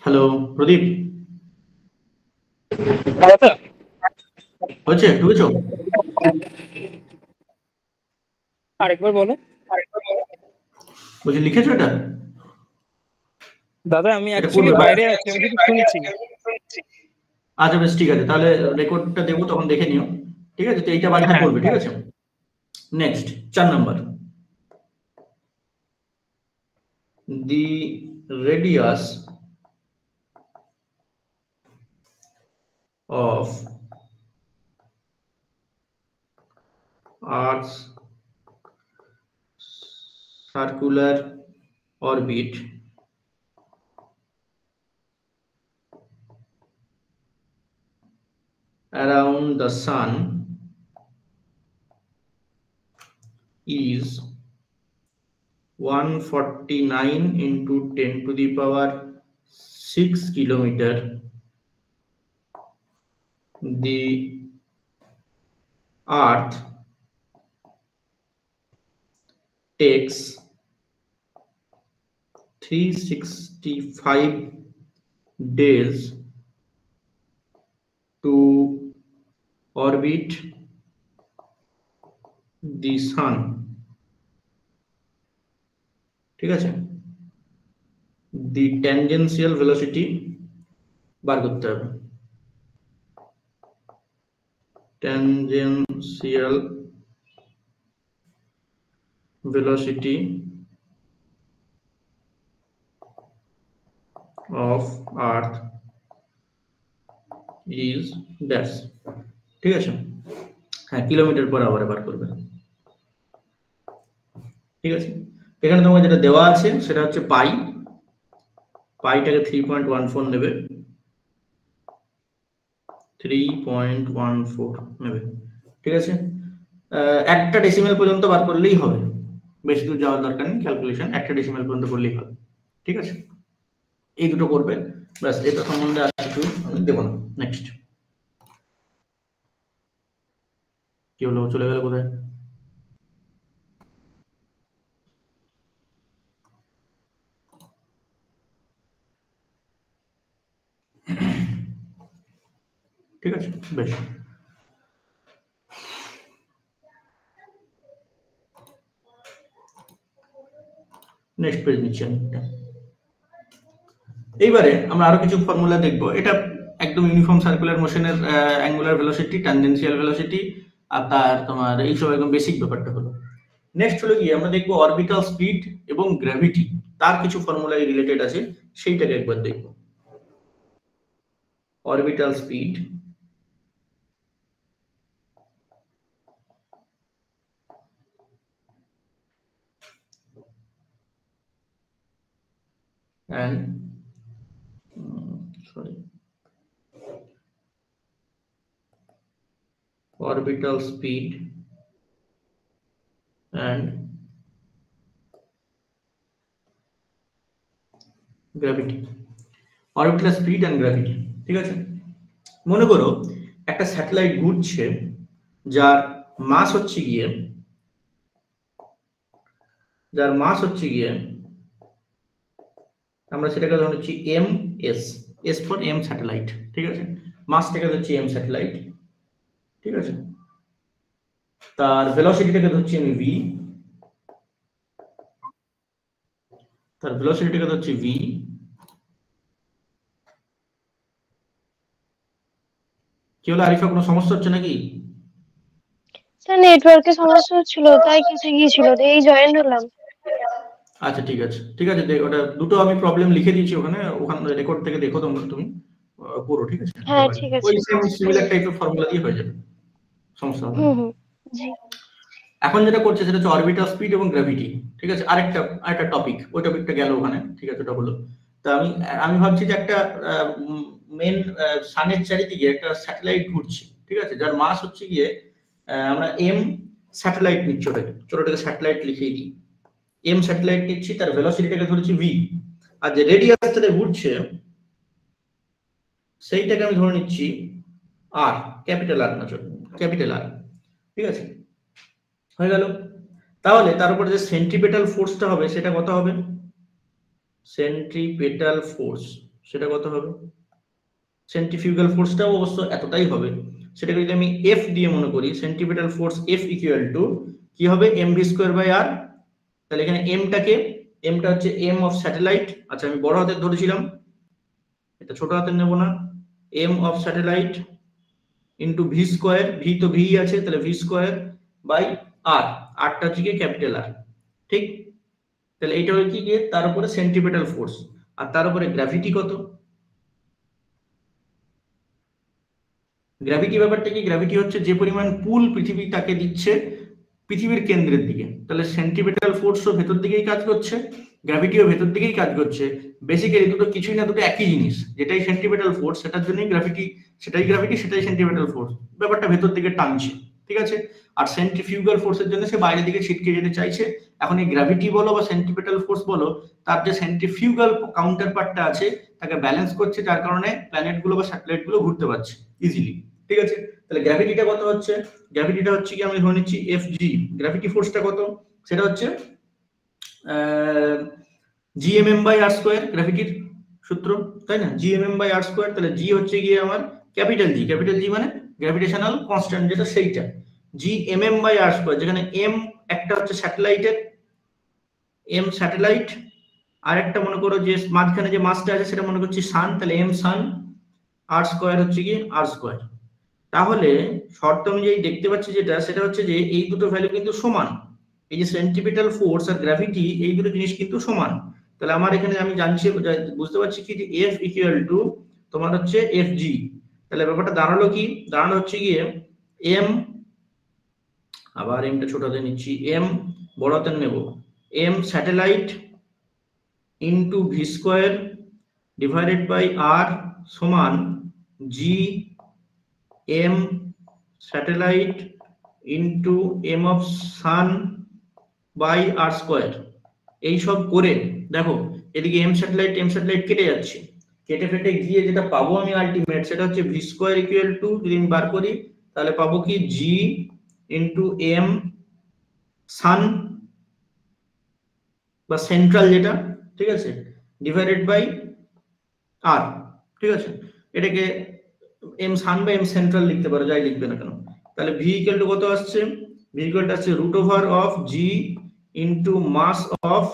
হ্যালো প্রদীপ, হচ্ছে? ঢুকেছো? আরেকবার বলো। বলছি লিখেছো এটা? দাদা আমি এটা অ্যাকচুয়ালি করবে? বাইরে আছি, আমি শুধু শুনছি। আচ্ছা বেশ, ঠিক আছে, তাহলে রেকর্ডটা দেবো, তখন দেখে নিও। ঠিক আছে, তো এইটা বাড়িতে হ্যাঁ করবে। ঠিক আছে, next 4 number, the radius of Earth's circular orbit around the sun is 149 into 10 to the power 6 kilometer. The Earth takes 365 days to orbit the sun। ঠিক আছে, the tangential velocity বার করতে হবে, tangential velocity of Earth is dash। ঠিক আছে, হ্যাঁ, kilometre পার আওয়ারে বার করবে। ঠিক আছে, এখানে তোমাকে যেটা দেওয়া আছে সেটা হচ্ছে পাই, পাইটাকে 3.14 নেবে, 3.14 নেবে। ঠিক আছে, একটা ডেসিমেল পর্যন্ত বার করলেই হবে, বেশি দূর যাওয়ার দরকার নেই, ক্যালকুলেশন একটা ডেসিমেল পর্যন্ত করলেই হবে। ঠিক আছে, এই দুটো করবে, ব্যাস। এটা সম্বন্ধে আর কিছু আমি দেবো না। নেক্সট কি হলো, চলে গেল কোথায়? ঠিক আছে, বেশ। নেক্সট পেজ নিচ্ছি আমি। এইবারে আমরা আরো কিছু ফর্মুলা দেখবো। এটা একদম ইউনিফর্ম সার্কুলার মোশনের অ্যাঙ্গুলার ভেলোসিটি, ট্যানজেনশিয়াল ভেলোসিটি, আর তার তোমার এইসব একদম বেসিক ব্যাপারটা হলো। নেক্সট হলো কি, আমরা দেখবো অরবিটাল স্পিড এবং গ্র্যাভিটি, তার কিছু ফর্মুলা রিলেটেড আছে, সেইটাকে একবার দেখবো। Orbital speed and orbital speed and gravity, orbital speed and gravity। ঠিক আছে, মনে করো একটা স্যাটেলাইট ঘুরছে, যার মাস হচ্ছে গিয়ে আমরা সেটাকে ধরে নিচ্ছি M S, S for M satellite. ঠিক আছে, মাসটাকে ধরছি এম স্যাটেলাইট। ঠিক আছে, তার ভেলোসিটিটাকে ধরছি আমি ভি, ভি। কি হলো আরিফা, কোনো সমস্যা হচ্ছে নাকি? স্যার নেটওয়ার্কের সমস্যা হচ্ছিল, তাই কেটে গিয়েছিল, এই জয়েন হলাম। আচ্ছা ঠিক আছে, ঠিক আছে, ওটা দুটো আমি প্রবলেম লিখে দিয়েছি ওখানে রেকর্ড থেকে দেখো তোমরা, তুমি পুরো। ঠিক আছে, হ্যাঁ ঠিক আছে। ওই সেম সিমিলার টাইপের ফর্মুলা দিয়ে হয়ে যাবে, সমস্যা হবে না। জি। এখন যেটা করছে সেটা হচ্ছে অরবিটাল স্পিড এবং গ্র্যাভিটি। ঠিক আছে, আরেকটা টপিক, ওই টপিকটা গেল ওখানে। ঠিক আছে, ওটা হলো, তা আমি ভাবছি যে একটা মেন সানের চারিদিকে একটা স্যাটেলাইট ঘুরছে। ঠিক আছে, যার মাস হচ্ছে গিয়ে আমরা এম স্যাটেলাইট নিচ্ছি, ছোটটাকে স্যাটেলাইট লিখিয়ে দিই, এম স্যাটেলাইট নিচ্ছি, তার ভেলোসিটিটাকে ধরেছি ভি, আর যে রেডিয়াসটাতে ঘুরছে সেইটাকে আমি ধরে নিচ্ছি আর, ক্যাপিটাল আর না, ক্যাপিটাল আর। ঠিক আছে, হয়ে গেল। তাহলে তার উপরে যে সেন্ট্রিপেটাল ফোর্সটা হবে সেটা কত হবে? সেন্ট্রিপেটাল ফোর্স সেটা কত হবে? সেন্ট্রিফিউগাল ফোর্সটাও অবশ্য এতটাই হবে। সেটাকে যদি আমি এফ দিয়ে মনে করি, centripetal force F equal two কি হবে? MV square by r. তাহলে এখানে এমটা হচ্ছে এম অফ স্যাটেলাইট। আচ্ছা, আমি বড় হাতের ধরেছিলাম, এটা ছোট হাতের নেব না। M of satellite into V square, V তো ভি আছে, তাহলে ভি স্কোয়ার বাই আর, আরটা হচ্ছে কি ক্যাপিটাল আর। ঠিক, তাহলে এইটা হলো কি গিয়ে তার উপরে সেন্ট্রিপেটাল ফোর্স, আর তার উপরে গ্র্যাভিটি কত? গ্র্যাভিটি ব্যাপারটা কি? গ্র্যাভিটি হচ্ছে যে পরিমাণ পুল পৃথিবী তাকে দিচ্ছে পৃথিবীর কেন্দ্রের দিকে, তাহলে সেন্ট্রিপেটাল ফোর্সও ভেতর দিকেই কাজ করছে, গ্র্যাভিটিও ভেতর দিকেই কাজ করছে। বেসিক্যালি দুটো কিছুই না, দুটো একই জিনিস। যেটাই সেন্ট্রিপেটাল ফোর্স সেটার জন্যই গ্র্যাভিটি, সেটাই সেন্ট্রিপেটাল ফোর্স, ব্যাপারটা ভেতর দিকে টানছে। ঠিক আছে, আর সেন্ট্রিফিউগাল ফোর্সের জন্য সে বাইরের দিকে ছিটকে যেতে চাইছে। এখন এই গ্র্যাভিটি বলো বা সেন্ট্রিপেটাল ফোর্স বলো, তার যে সেন্ট্রিফিউগাল কাউন্টার পার্টটা আছে তাকে ব্যালেন্স করছে, যার কারণে প্ল্যানেটগুলো বা স্যাটেলাইটগুলো ঘুরতে পারছে ইজিলি। ঠিক আছে, তাহলে গ্র্যাভিটিটা কত হচ্ছে? গ্র্যাভিটিটা হচ্ছে কি, আমি ধরে নিচ্ছি এফ জি। গ্র্যাভিটি ফোর্সটা কত? সেটা হচ্ছে জিএমএম বাই আর স্কোয়ার, গ্র্যাভিটির সূত্র, তাই না? GMM by R square. তাহলে জি হচ্ছে গিয়ে আমার ক্যাপিটাল জি মানে গ্র্যাভিটেশনাল কনস্ট্যান্ট, যেটা সেইটা জিএমএম বাই আর স্কোয়ার, যেখানে এম একটা হচ্ছে স্যাটেলাইটের, এম স্যাটেলাইট, আর একটা মনে করো যে মাঝখানে যে মাসটা আছে সেটা মনে করছি সান, তাহলে এম সান, আর স্কোয়ার হচ্ছে কি আর স্কোয়ার। তাহলে শর্ত অনুযায়ী দেখতে পাচ্ছি যেটা, সেটা হচ্ছে যে এই দুটো ভ্যালু কিন্তু সমান। এই যে সেন্ট্রিপেটাল ফোর্স আর গ্র্যাভিটি, এই দুটো জিনিস কিন্তু সমান। তাহলে আমার এখানে আমি জানছি, বুঝতে পারছি কি যে এফ ইকুয়াল টু তোমার হচ্ছে এফ জি। তাহলে ব্যাপারটা দাঁড়ালো কি? দাঁড়ানো হচ্ছে গিয়ে এম আবার এমটা ছোট হাতে নিচ্ছি, এম বড় হাতে নেব, m satellite into V square divided by r সমান G m satellite into m of sun by R square. এইসব করে দেখো এদিকে এম স্যাটেলাইট কেটে যাচ্ছে, কেটে ফেটে গিয়ে যেটা পাবো আমি আলটিমেট সেটা হচ্ছে ভি স্কোয়ার ইকুয়াল টু, যদি আমি বার করি তাহলে পাবো কি জি ইন্টু এম সান বা সেন্ট্রাল যেটা, ঠিক আছে, ডিভাইডেড বাই আর, ঠিক আছে। এটাকে এম সান বা এম সেন্ট্রাল লিখতে পারো, যাই লিখবে না কেন। তাহলে ভি ইকুয়াল টু কত আসছে, ভি ইকুয়াল টু আসছে root over of G into mass of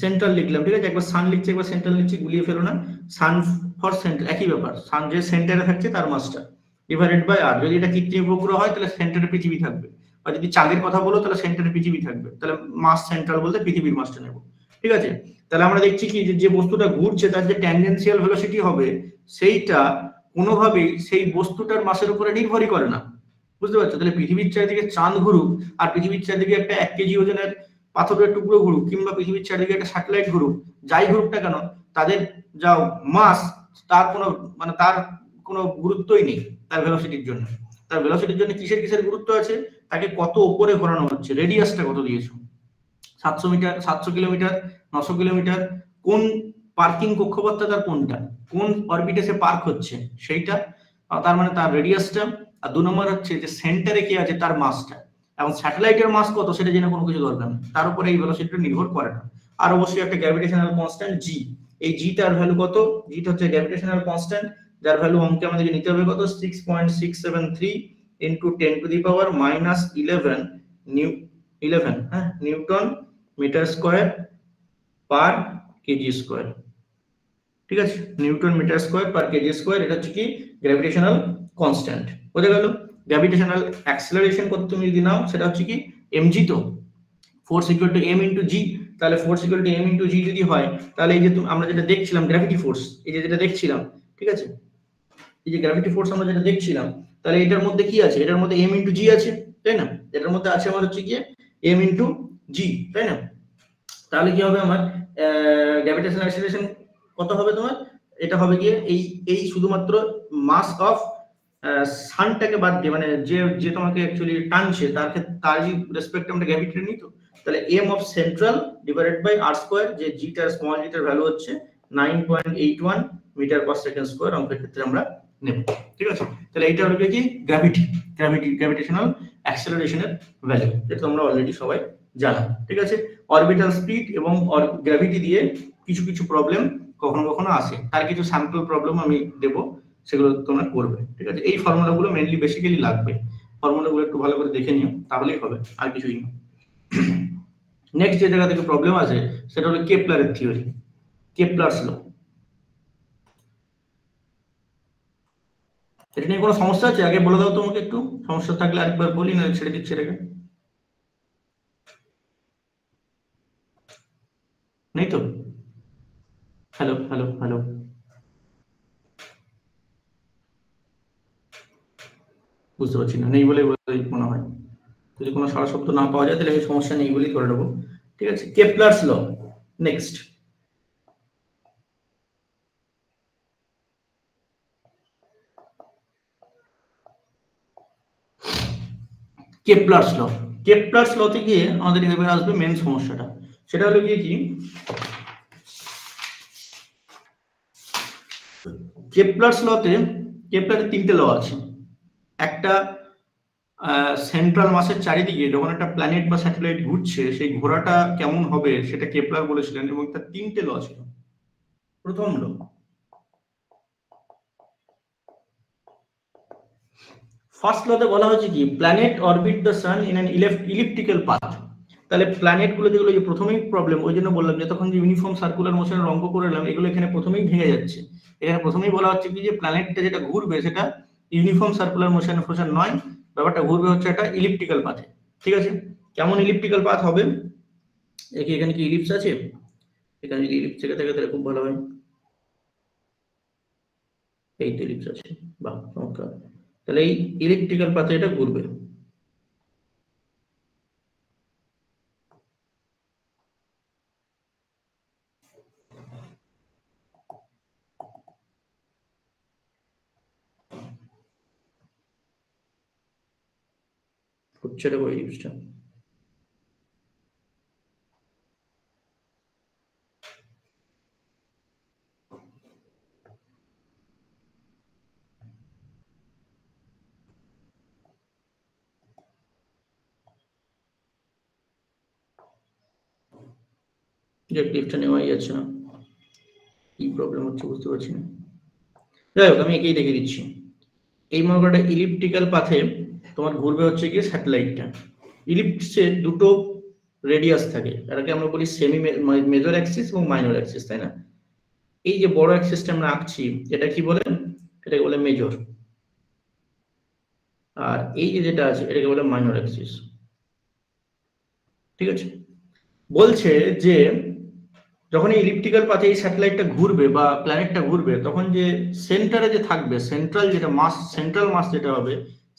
central লিখলাম, ঠিক আছে। একবার সান লিখছি একবার সেন্ট্রাল লিখছি, গুলিয়ে ফেলো না, সান ফর সেন্টার একই ব্যাপার, সান যে সেন্টারে থাকছে তার মাসটা ডিভাইডেড বাই আর। যদি এটা কৃত্রিম উপগ্রহ হয় তাহলে সেন্টারে পৃথিবী থাকবে, আর যদি চাঁদের কথা বলো তাহলে সেন্টারে পৃথিবী থাকবে, তাহলে মাস সেন্ট্রাল বলতে পৃথিবীর মাসটা নেব, ঠিক আছে। তাহলে আমরা দেখছি কি যে বস্তুটা ঘুরছে তার যে ট্যানজেনশিয়াল ভেলোসিটি হবে সেইটা কোনোভাবেই সেই বস্তুটার মাসের উপরে নির্ভরই করে না, বুঝতে পারছো। তাহলে পৃথিবীর চারিদিকে চাঁদ ঘুরুক আর পৃথিবীর চারিদিকে একটা 1 কেজি ওজনের পাথরের টুকরো ঘুরুক, কিংবা পৃথিবীর চারিদিকে একটা স্যাটেলাইট ঘুরুক, যাই ঘুরুক না কেন, তাদের যা মাস তার কোনো গুরুত্বই নেই তার ভেলোসিটির জন্য। তার ভেলোসিটির জন্য কিসের গুরুত্ব আছে, তাকে কত উপরে ঘোরানো হচ্ছে, রেডিয়াসটা কত দিয়েছো, 700 মিটার, 700 কিলোমিটার, 900 কিলোমিটার, কোন পার্কিং কক্ষপথটা তার কোনটা, কোন অরবিটে সে পার্ক হচ্ছে সেইটা, তার মানে তার রেডিয়াসটা। আর 2 নম্বর হচ্ছে যে সেন্টারে কি আছে তার মাসটা, এবং স্যাটেলাইটের মাস কত সেটা জেনে কোনো কিছু দরকার নেই, তার উপরে এই ভেলোসিটিটা নির্ভর করে না। আর অবশ্যই একটা গ্র্যাভিটেশনাল কনস্ট্যান্ট জি, এই জি টার ভ্যালু কত, জিটা হচ্ছে গ্র্যাভিটেশনাল কনস্ট্যান্ট, যার ভ্যালু অঙ্কে আমাদেরকে নিতে হবে কত, 6.673 into 10 to the power minus 11 newton metre square per KG square, ঠিক আছে, newton metre square per KG square. এটা হচ্ছে কি গ্র্যাভিটেশনাল কনস্ট্যান্ট, বোঝা গেল। গ্র্যাভিটেশনাল অ্যাক্সিলারেশন কত তুমি যদি নাও সেটা হচ্ছে কি mg, তো force equal to m into g, তাহলে force equal to m into g যদি হয় তাহলে এই যে আমরা যেটা দেখছিলাম গ্র্যাভিটি ফোর্স, এই যে যেটা দেখছিলাম, ঠিক আছে, এই যে গ্র্যাভিটি ফোর্স আমরা যেটা দেখছিলাম, তাহলে এটার মধ্যে কি আছে, এটার মধ্যে m ইনটু জি আছে, তাই না। এটার মধ্যে আছে আমার হচ্ছে কি m ইনটু জি, তাই না। তাহলে কি হবে আমার গ্র্যাভিটেশনাল অ্যাক্সিলারেশন কত হবে তোমার, এটা হবে গিয়ে এই শুধুমাত্র মাস অফ সানটাকে বাদ দিয়ে, মানে যে যে তোমাকে অ্যাকচুয়ালি টানছে তারই রেসপেক্টে আমরা গ্র্যাভিটি নিই, তো তাহলে m of central divided by r square, যে জিটার স্মল জিটার ভ্যালু হচ্ছে 9.81 মিটার পার সেকেন্ড স্কয়ার, অঙ্কের ক্ষেত্রে আমরা নেব, ঠিক আছে। তাহলে এইটা হলো কি গ্র্যাভিটেশনাল অ্যাক্সিলারেশনের ভ্যালু, যেটা তোমরা অলরেডি সবাই জানো, ঠিক আছে। অরবিটাল স্পিড এবং গ্র্যাভিটি দিয়ে কিছু কিছু প্রবলেম কখনো কখনো আসে, তার কিছু স্যাম্পল প্রবলেম আমি দেব, সেগুলো তোমরা করবে, ঠিক আছে। এই ফর্মুলাগুলো মেইনলি বেসিক্যালি লাগবে, ফর্মুলাগুলো একটু ভালো করে দেখে নিও তাহলেই হবে, আর কিছুই না। নেক্সট যে জায়গা থেকে প্রবলেম আছে সেটা হলো কেপলারের থিওরি, কেপলারস ল। এটা নিয়ে কোনো সমস্যা আছে আগে বলে দাও তোমাকে, একটু সমস্যা থাকলে আরেকবার বলি, না ছেড়ে দিচ্ছি এটাকে, নেই তো। হ্যালো হ্যালো হ্যালো, বুঝতে পারছি না, নেই বলে মনে হয়। যদি কোনো সারা শব্দ না পাওয়া যায় তাহলে আমি সমস্যা নেই বলেই ধরে নেবো, ঠিক আছে। কেপলারস ল, নেক্সট কেপলারস ল। কেপলারস লতে গিয়ে আমাদের এবার আসবে মেন সমস্যাটা, সেটা হলো গিয়ে কি কেপলারস লতে, কেপলারের 3টে ল আছে। একটা সেন্ট্রাল মাসের চারিদিকে যখন একটা প্ল্যানেট বা স্যাটেলাইট ঘুরছে সেই ঘোরাটা কেমন হবে সেটা কেপলার বলেছিলেন, এবং তার 3টে ল ছিল। প্রথম ল, ফার্স্ট লতে বলা হচ্ছে কি planet orbit the sun in an elliptical path. তাহলে প্ল্যানেট গুলো যেগুলো যে প্রথমেই প্রবলেম, ওই জন্য বললাম যে তখন যে ইউনিফর্ম সার্কুলার মোশনের অঙ্ক করে এলাম, এগুলো এখানে প্রথমেই ভেঙে যাচ্ছে। এখানে প্রথমেই বলা হচ্ছে কি যে প্ল্যানেটটা যেটা ঘুরবে সেটা ইউনিফর্ম সার্কুলার মোশন নয়, ব্যাপারটা ঘুরবে হচ্ছে একটা ইলিপ্টিক্যাল পাথে, ঠিক আছে। কেমন ইলিপ্টিক্যাল পাথ হবে, এখানে কি ইলিপস আছে, এখানে যদি ইলিপস থেকে থাকে তাহলে খুব ভালো হয়, এই তো ইলিপস আছে, বাহ চমৎকার। তাহলে এই ইলেকট্রিক্যাল পাথে এটা ঘুরবে। হচ্ছে এটা ওই জিনিসটা। যে ক্লিপটা নেওয়াই যাচ্ছে না, কি প্রবলেম হচ্ছে বুঝতে পারছি না। যাই হোক, আমি একেই দেখে দিচ্ছি। এই মনে করো ইলিপ্টিক্যাল পাথে তোমার ঘুরবে হচ্ছে কি স্যাটেলাইটটা। ইলিপ্সের দুটো রেডিয়াস থাকে, এটাকে আমরা বলি সেমি মেজর অ্যাক্সিস এবং মাইনর অ্যাক্সিস, তাই না? এই যে বড় অ্যাক্সিসটা আমরা আঁকছি এটা কি বলে? এটাকে বলে মেজর। আর এই যে যেটা আছে এটাকে বলে মাইনর অ্যাক্সিস। ঠিক আছে, বলছে যে যখন এই ইলিপ্টিক্যাল পাথে এই স্যাটেলাইটটা ঘুরবে বা প্ল্যানেটটা ঘুরবে, তখন যে সেন্টারে যে থাকবে, সেন্ট্রাল যেটা মাস, সেন্ট্রাল মাস যেটা হবে,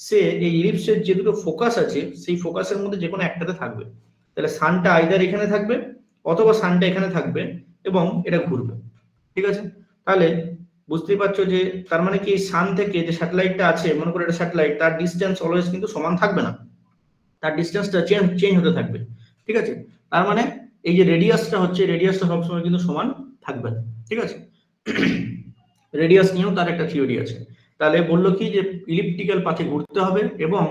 সে এই ইলিপসের যে দুটো ফোকাস আছে সেই ফোকাসের মধ্যে যে কোনো একটাতে থাকবে। তাহলে সানটা আইদার এখানে থাকবে অথবা সানটা এখানে থাকবে এবং এটা ঘুরবে। ঠিক আছে, তাহলে বুঝতেই পারছো যে তার মানে কি সান থেকে যে স্যাটেলাইটটা আছে, মনে করো এটা স্যাটেলাইট, তার ডিস্টেন্স অলওয়েজ কিন্তু সমান থাকবে না, তার ডিস্টেন্সটা চেঞ্জ হতে থাকবে। ঠিক আছে, তার মানে এই যে রেডিয়াসটা হচ্ছে, রেডিয়াসটা সবসময় কিন্তু সমান থাকবে না। ঠিক আছে, রেডিয়াস নিয়েও তার একটা থিওরি আছে। তাহলে বললো কি যে ইলিপ্টিক্যাল পাথে ঘুরতে হবে এবং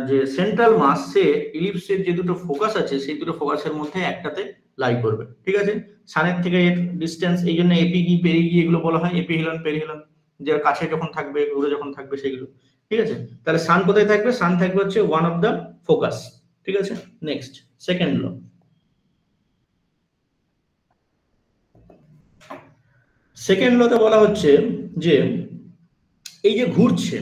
যে সেন্ট্রাল মাস সে ইলিপসের যে দুটো ফোকাস আছে সেই দুটো ফোকাসের মধ্যে একটাতে লাই করবে। ঠিক আছে, সানের থেকে এর ডিস্টেন্স, এই জন্য এপিগি পেরিগি এগুলো বলা হয়, এপিহেলন পেরিহেলন, যে কাছে যখন থাকবে দূরে যখন থাকবে সেগুলো। ঠিক আছে, তাহলে সান কোথায় থাকবে? সান থাকবে হচ্ছে ওয়ান অফ দ্য ফোকাস। ঠিক আছে, নেক্সট সেকেন্ড ল। সেকেন্ড লতে বলা হচ্ছে যে এই যে ঘুরছে,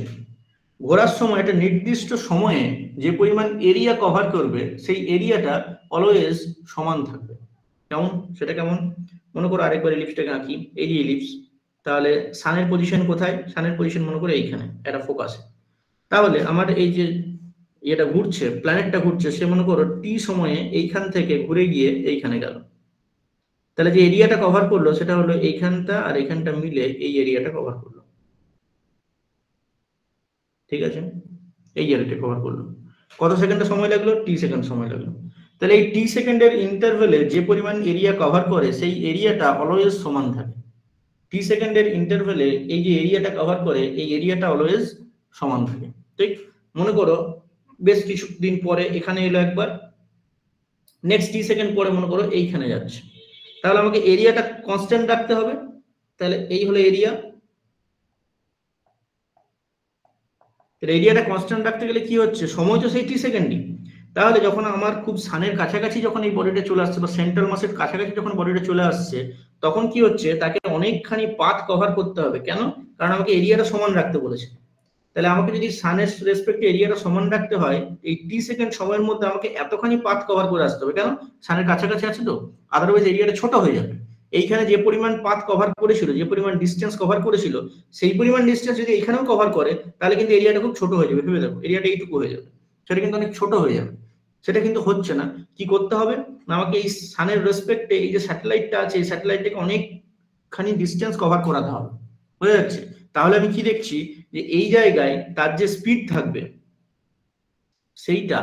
ঘোরার সময় একটা নির্দিষ্ট সময়ে যে পরিমাণ এরিয়া কভার করবে সেই এরিয়াটা অলওয়েজ সমান থাকবে। কেমন? সেটা কেমন? মনে করো আরেকবার ইলিপসটাকে আঁকি। এই যে ইলিপস, তাহলে সানের পজিশন কোথায়? সানের পজিশন মনে করো এইখানে, একটা ফোকাসে। তাহলে আমার এই যে এটা ঘুরছে, প্ল্যানেটটা ঘুরছে, সে মনে করো টি সময়ে এইখান থেকে ঘুরে গিয়ে এইখানে গেল। তাহলে যে এরিয়াটা কভার করলো সেটা হলো এইখানটা আর এইখানটা মিলে এই এরিয়াটা কভার করলো। ঠিক আছে, এই এরিয়াটা কভার করলো। কত সেকেন্ড সময় লাগলো? টি সেকেন্ড সময় লাগলো। তাহলে এই টি সেকেন্ডের ইন্টারভেলে যে পরিমাণ এরিয়া কভার করে সেই এরিয়াটা অলওয়েজ সমান থাকে। টি সেকেন্ডের ইন্টারভেলে এই যে এরিয়াটা কভার করে এই এরিয়াটা অলওয়েজ সমান থাকে। ঠিক, মনে করো বেশ কিছুদিন পরে এখানে এলো একবার, নেক্সট টি সেকেন্ড পরে মনে করো এইখানে যাচ্ছে, তাহলে আমাকে এরিয়াটা কনস্ট্যান্ট রাখতে হবে। তাহলে এই হলো এরিয়া। এরিয়াটা কনস্ট্যান্ট রাখতে গেলে কি হচ্ছে? সময় তো সেই টি সেকেন্ডই। তাহলে যখন আমার খুব সানের কাছাকাছি যখন এই বডিটা চলে আসছে বা সেন্ট্রাল মাসের কাছাকাছি যখন বডিটা চলে আসছে, তখন কি হচ্ছে? তাকে অনেকখানি পাথ কভার করতে হবে। কেন? কারণ আমাকে এরিয়াটা সমান রাখতে বলেছে। তাহলে আমাকে যদি সানের রেসপেক্টে এরিয়াটা সমান রাখতে হয়, এই টি সেকেন্ড সময়ের মধ্যে আমাকে এতখানি পাথ কভার করে আসতে হবে। কেন? সানের কাছাকাছি আছে তো, আদারওয়াইজ এরিয়াটা ছোট হয়ে যাবে। এইখানে যে পরিমাণ পাথ কভার করেছিল, যে পরিমাণ ডিস্টেন্স কভার করেছিল, সেই পরিমাণ ডিস্টেন্স যদি এখানেও কভার করে তাহলে কিন্তু এরিয়াটা খুব ছোট হয়ে যাবে। ভেবে দেখো, এরিয়াটা এইটুকু হয়ে যাবে, সেটা কিন্তু অনেক ছোট হয়ে যাবে। সেটা কিন্তু হচ্ছে না। কি করতে হবে? আমাকে এই সানের রেসপেক্টে এই যে স্যাটেলাইটটা আছে, এই স্যাটেলাইটটাকে অনেকখানি ডিস্টেন্স কভার করাতে হবে। বুঝা যাচ্ছে? তাহলে আমি কি দেখছি যে এই জায়গায় তার যে স্পিড থাকবে সেইটা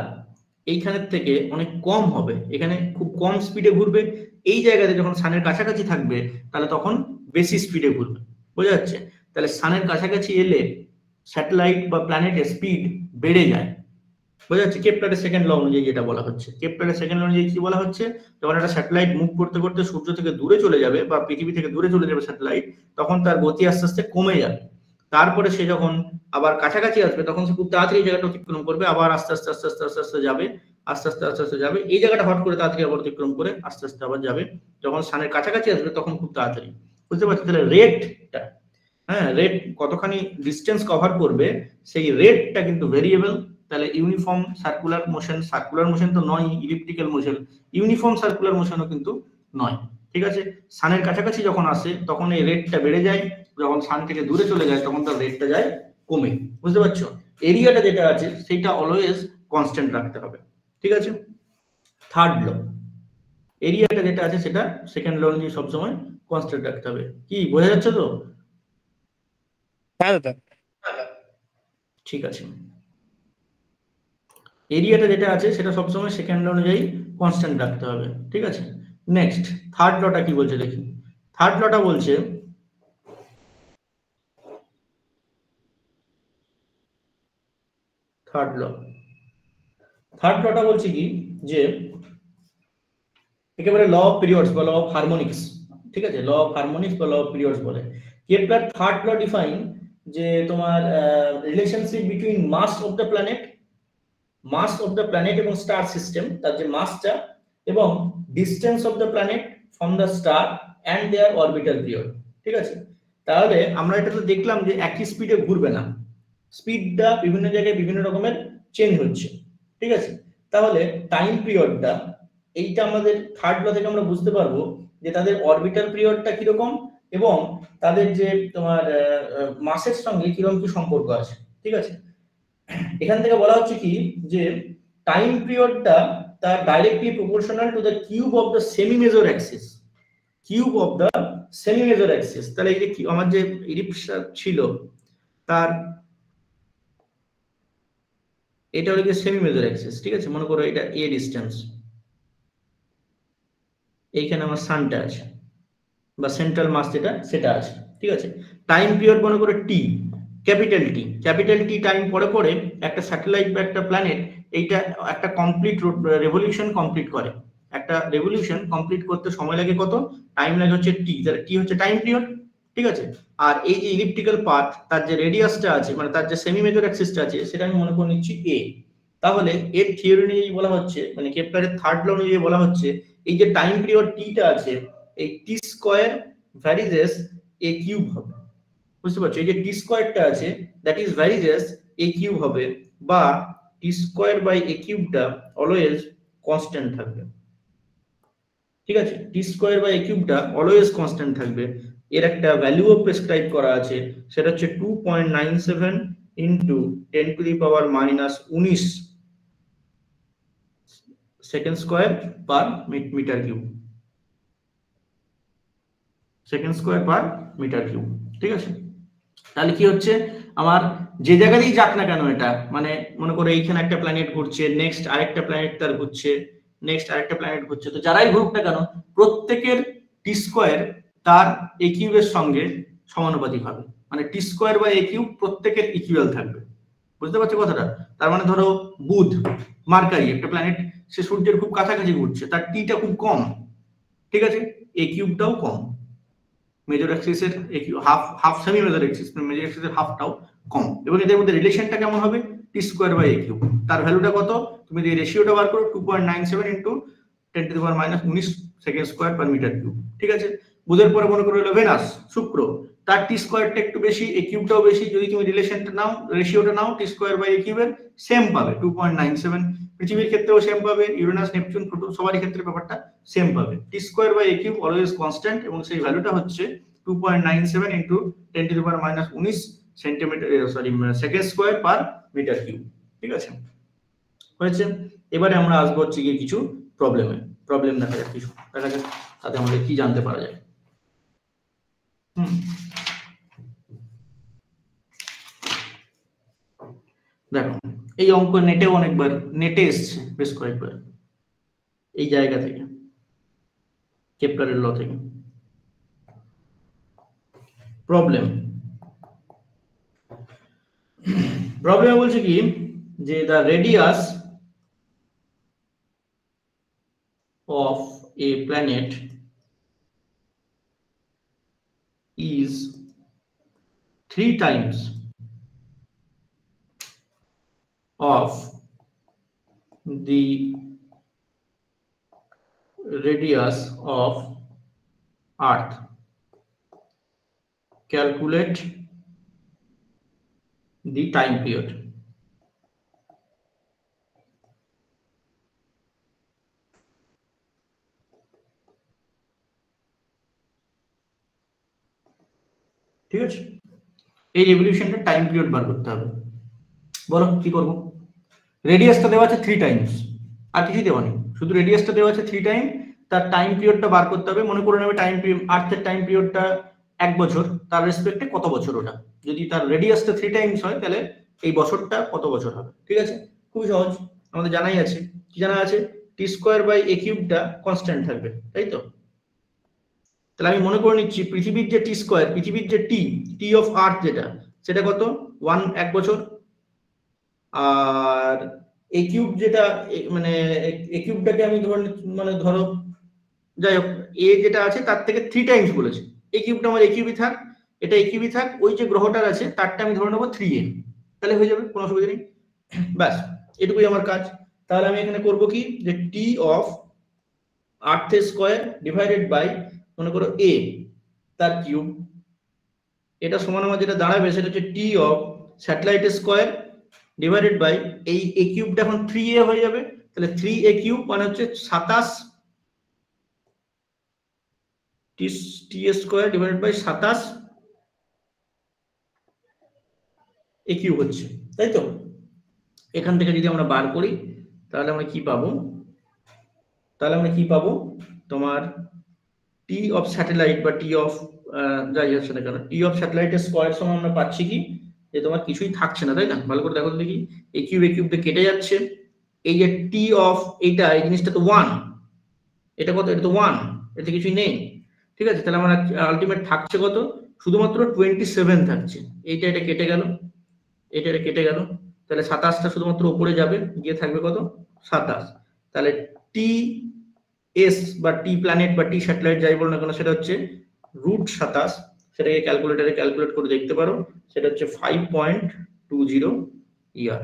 এইখানের থেকে অনেক কম হবে, এখানে খুব কম স্পিডে ঘুরবে। এই জায়গাতে যখন সানের কাছাকাছি থাকবে তাহলে তখন বেশি স্পিডে ঘুরবে। বোঝা যাচ্ছে? তাহলে সানের কাছাকাছি এলে স্যাটেলাইট বা প্ল্যানেটের স্পিড বেড়ে যায়। বোঝা যাচ্ছে? কেপলারের সেকেন্ড ল অনুযায়ী যেটা বলা হচ্ছে, কেপলারের সেকেন্ড ল অনুযায়ী কি বলা হচ্ছে? যখন একটা স্যাটেলাইট মুভ করতে করতে সূর্য থেকে দূরে চলে যাবে বা পৃথিবী থেকে দূরে চলে যাবে স্যাটেলাইট, তখন তার গতি আস্তে আস্তে কমে যাবে। তারপরে সে যখন আবার কাছাকাছি আসবে তখন সে খুব তাড়াতাড়ি জায়গাটা অতিক্রম করবে, আবার আস্তে আস্তে আস্তে আস্তে আস্তে আস্তে যাবে, আস্তে আস্তে আস্তে আস্তে যাবে। এই জায়গাটা হট করে তাড়াতাড়ি আবার অতিক্রম করে আস্তে আস্তে আবার যাবে। যখন সানের কাছাকাছি আসবে তখন খুব তাড়াতাড়ি। বুঝতে পারছো? তাহলে রেটটা, হ্যাঁ, রেট কতখানি ডিস্টেন্স কভার করবে সেই রেটটা কিন্তু ভেরিয়েবল। তাহলে ইউনিফর্ম সার্কুলার মোশন তো নয়, ইলিপ্টিক্যাল মোশন, ইউনিফর্ম সার্কুলার মোশনও কিন্তু নয়। ঠিক আছে, সানের কাছাকাছি যখন আসে তখন এই রেটটা বেড়ে যায়, যখন সান থেকে দূরে চলে যায় তখন তার রেটটা যায় কমে, বুঝতে পারছো? এরিয়াটা যেটা আছে সেটা অলওয়েজ কনস্ট্যান্ট রাখতে হবে, ঠিক আছে? থার্ড ল, এরিয়াটা যেটা আছে সেটা সেকেন্ড ল অনুযায়ী সবসময় কনস্ট্যান্ট রাখতে হবে। কি বোঝা যাচ্ছে তো? হ্যাঁ দাদা। ঠিক আছে, এরিয়াটা যেটা আছে সেটা সবসময় সেকেন্ড ল অনুযায়ী কনস্ট্যান্ট রাখতে হবে, ঠিক আছে? নেক্সট থার্ড লটা কি বলছে দেখি। থার্ড লটা বলছে থার্ড লটা বলছে কি যে একেবারে ল অফ পিরিয়ডস বা ল অফ হারমোনিক্স, ঠিক আছে? ল অফ হারমোনিক্স বা ল অফ পিরিয়ডস বলে। কেপলার থার্ড ল ডিফাইন যে তোমার relationship between mass of the planet এবং স্টার সিস্টেম, তার যে মাসটা এবং distance of the planet from the star and their orbital period, ঠিক আছে? তাহলে আমরা এটা তো দেখলাম যে একই স্পিডে ঘুরবে না, স্পিডটা বিভিন্ন জায়গায় বিভিন্ন রকমের চেঞ্জ হচ্ছে, ঠিক আছে? তাহলে টাইম পিরিয়ডটা, এইটা আমাদের থার্ড ল থেকে আমরা বুঝতে পারবো যে তাদের অরবিটাল পিরিয়ডটা কিরকম এবং তাদের যে তোমার মাসের সঙ্গে কিরকম কি সম্পর্ক আছে, ঠিক আছে? এখান থেকে বলা হচ্ছে কি যে টাইম পিরিয়ডটা তার directly proportional to the cube of the semi major Axis, cube of the semi major Axis. তাহলে এই যে আমার যে ইলিপসটা ছিল তার এটা হলো গিয়ে সেমি মেজর অ্যাক্সিস, ঠিক আছে? মনে করো এটা এ ডিসটেন্স, এইখানে আমার সানটা আছে বা সেন্ট্রাল মাস যেটা সেটা আছে, ঠিক আছে? টাইম পিরিয়ড মনে করো টি, ক্যাপিটাল টি টাইম পরে পরে একটা স্যাটেলাইট বা একটা প্ল্যানেট এইটা একটা কমপ্লিট রেভলিউশন কমপ্লিট করে। একটা রেভলিউশন কমপ্লিট করতে সময় লাগে কত? টাইম লাগে হচ্ছে টি, তাহলে টি হচ্ছে টাইম পিরিয়ড, ঠিক আছে? আর এই যে ইলিপ্টিক্যাল পাথ, তার যে রেডিয়াসটা আছে মানে তার যে সেমি মেজর অ্যাক্সিসটা আছে সেটা আমি মনে করে নিচ্ছি এ। তাহলে এর থিওরি অনুযায়ী বলা হচ্ছে, মানে কেপলারের থার্ড ল অনুযায়ী বলা হচ্ছে এই যে টাইম পিরিয়ড টিটা আছে এই T square varies as a cube হবে, বুঝতে পারছো? এই যে টি স্কয়ারটা আছে that is varies as a cube হবে, বা টি স্কয়ার বাই এ কিউবটা অলওয়েজ কনস্ট্যান্ট থাকবে, ঠিক আছে? টি স্কয়ার বাই এ কিউবটা অলওয়েজ কনস্ট্যান্ট থাকবে। এর একটা ভ্যালুও প্রেসক্রাইব করা আছে, সেটা হচ্ছে 2.97 into 10 to the power minus 19 second square per metre cube, second square per metre cube, ঠিক আছে? তাহলে কি হচ্ছে আমার যে জায়গাতেই যাক না কেন এটা, মানে মনে করো এইখানে একটা প্ল্যানেট ঘুরছে, নেক্সট আরেকটা প্ল্যানেট তার ঘুরছে, নেক্সট আরেকটা প্ল্যানেট ঘুরছে, তো যারাই ঘুরুক না কেন প্রত্যেকের টি স্কয়ার তার এ কিউবের সঙ্গে সমানুপাতিক হবে, মানে টি স্কয়ার বাই এ কিউব প্রত্যেকের ইকুয়াল থাকবে, বুঝতে পারছো কথাটা? তার মানে ধরো বুধ, মার্কারি একটা প্ল্যানেট, সে সূর্যের খুব কাছাকাছি ঘুরছে, তার টিটা খুব কম, ঠিক আছে? এ কিউবটাও কম, মেজর অ্যাক্সিসের half half semi major axis major অ্যাক্সিসের হাফটাও কম, এবং এদের মধ্যে রিলেশনটা কেমন হবে? T square by a cube. তার ভ্যালুটা কত? তুমি যদি রেশিওটা বার করো 2.97 into 10 to the power minus 19 second square per metre cube, ঠিক আছে? বুধের পরে মনে করো হলো ভেনাস, শুক্র, তার টি স্কয়ারটা একটু বেশি, এ কিউবটাও বেশি, যদি তুমি রিলেশনটা নাও, রেশিওটা নাও টি স্কয়ার বাই এ কিউবের সেম পাবে 2.97। পৃথিবীর ক্ষেত্রেও সেম পাবে, ইউরেনাস নেপচুন প্লুটো সবারই ক্ষেত্রে ব্যাপারটা সেম পাবে। T square by a cube always constant এবং সেই ভ্যালুটা হচ্ছে 2.97 into 10 to the power minus 19 centimetre second square per metre cube, ঠিক আছে? হয়েছে। এবারে আমরা আসবো হচ্ছে গিয়ে কিছু প্রবলেম দেখা যাক, কিছু দেখা যাক তাতে আমাদের কি জানতে পারা যায়। দেখো এই অঙ্ক নেটেও অনেকবার নেটে এসছে, বেশ কয়েকবার এই জায়গা থেকে, কেপলারের ল থেকে। প্রবলেম বলছে কি যে the radius of a planet is 3 times of the radius of Earth. Calculate the time period. ঠিক আছে? এই রেভলিউশনটা টাইম পিরিয়ড বার করতে হবে। বলো কি করবো? রেডিয়াসটা দেওয়া আছে 3 টাইমস, আর কিছুই দেওয়া নেই, শুধু রেডিয়াসটা দেওয়া আছে 3 টাইম, তার টাইম পিরিয়ডটা বার করতে হবে। মনে করে নেবে টাইম পিরিয়ড, আর্থের টাইম পিরিয়ডটা 1 বছর, তার রেসপেক্টে কত বছর ওটা, যদি তার রেডিয়াসটা 3 টাইমস হয় তাহলে এই বছরটা কত বছর হবে। ঠিক আছে, খুবই সহজ, আমাদের জানাই আছে। কি জানা আছে? টি স্কোয়ার বাই এ কিউবটা কনস্ট্যান্ট থাকবে, তাই তো? তাহলে আমি মনে করে নিচ্ছি পৃথিবীর যে টি স্কোয়ার, পৃথিবীর যে টি অফ আর্থ যেটা, সেটা কত? 1 বছর। আর এ কিউব যেটা, মানে এ কিউবটাকে আমি মানে ধরো, যাই হোক, এ যেটা আছে তার থেকে 3 টাইমস বলেছে। এ কিউবটা আমার এ কিউবই থাক, এটা এ কিউবই থাক, ওই যে গ্রহটার আছে তারটা আমি ধরে নেবো 3a, তাহলে হয়ে যাবে, কোনো অসুবিধা নেই। ব্যাস, এটুকুই আমার কাজ। তাহলে আমি এখানে করব কি, যে T of Earth square divided by, মনে করো এ তার কিউব, এটা সমান আমার যেটা দাঁড়াবে সেটা হচ্ছে T of satellite square divided by এই এ কিউবটা এখন 3a হয়ে যাবে, তাহলে 3a কিউব মানে হচ্ছে 27 T square divided by 27 a cube হচ্ছে, তাই তো? এখান থেকে যদি আমরা বার করি তাহলে আমরা কি পাবো? তোমার টি অফ স্যাটেলাইট বা টি অফ যাই হচ্ছে না কেন, টি অফ স্যাটেলাইটের স্কোয়ার সময় আমরা পাচ্ছি কি, যে তোমার কিছুই থাকছে না, তাই না? ভালো করে দেখো দেখি, এ কিউবটা কেটে যাচ্ছে, এই যে টি অফ এইটা, এই জিনিসটা তো 1, এটা কত? এটা তো 1, এতে কিছুই নেই। ঠিক আছে, তাহলে আমার আলটিমেট থাকছে কত? শুধুমাত্র 27 থাকছে। এটা কেটে গেল, এটা কেটে গেল, তাহলে 27টা শুধুমাত্র উপরে যাবে, গিয়ে থাকবে কত? 27। তাহলে টি এস বা টি প্ল্যানেট বা টি স্যাটেলাইট যাই বল না কেন, সেটা হচ্ছে √27, সেটাকে ক্যালকুলেটরে ক্যালকুলেট করে দেখতে পারো, সেটা হচ্ছে 5.20 ইয়ার।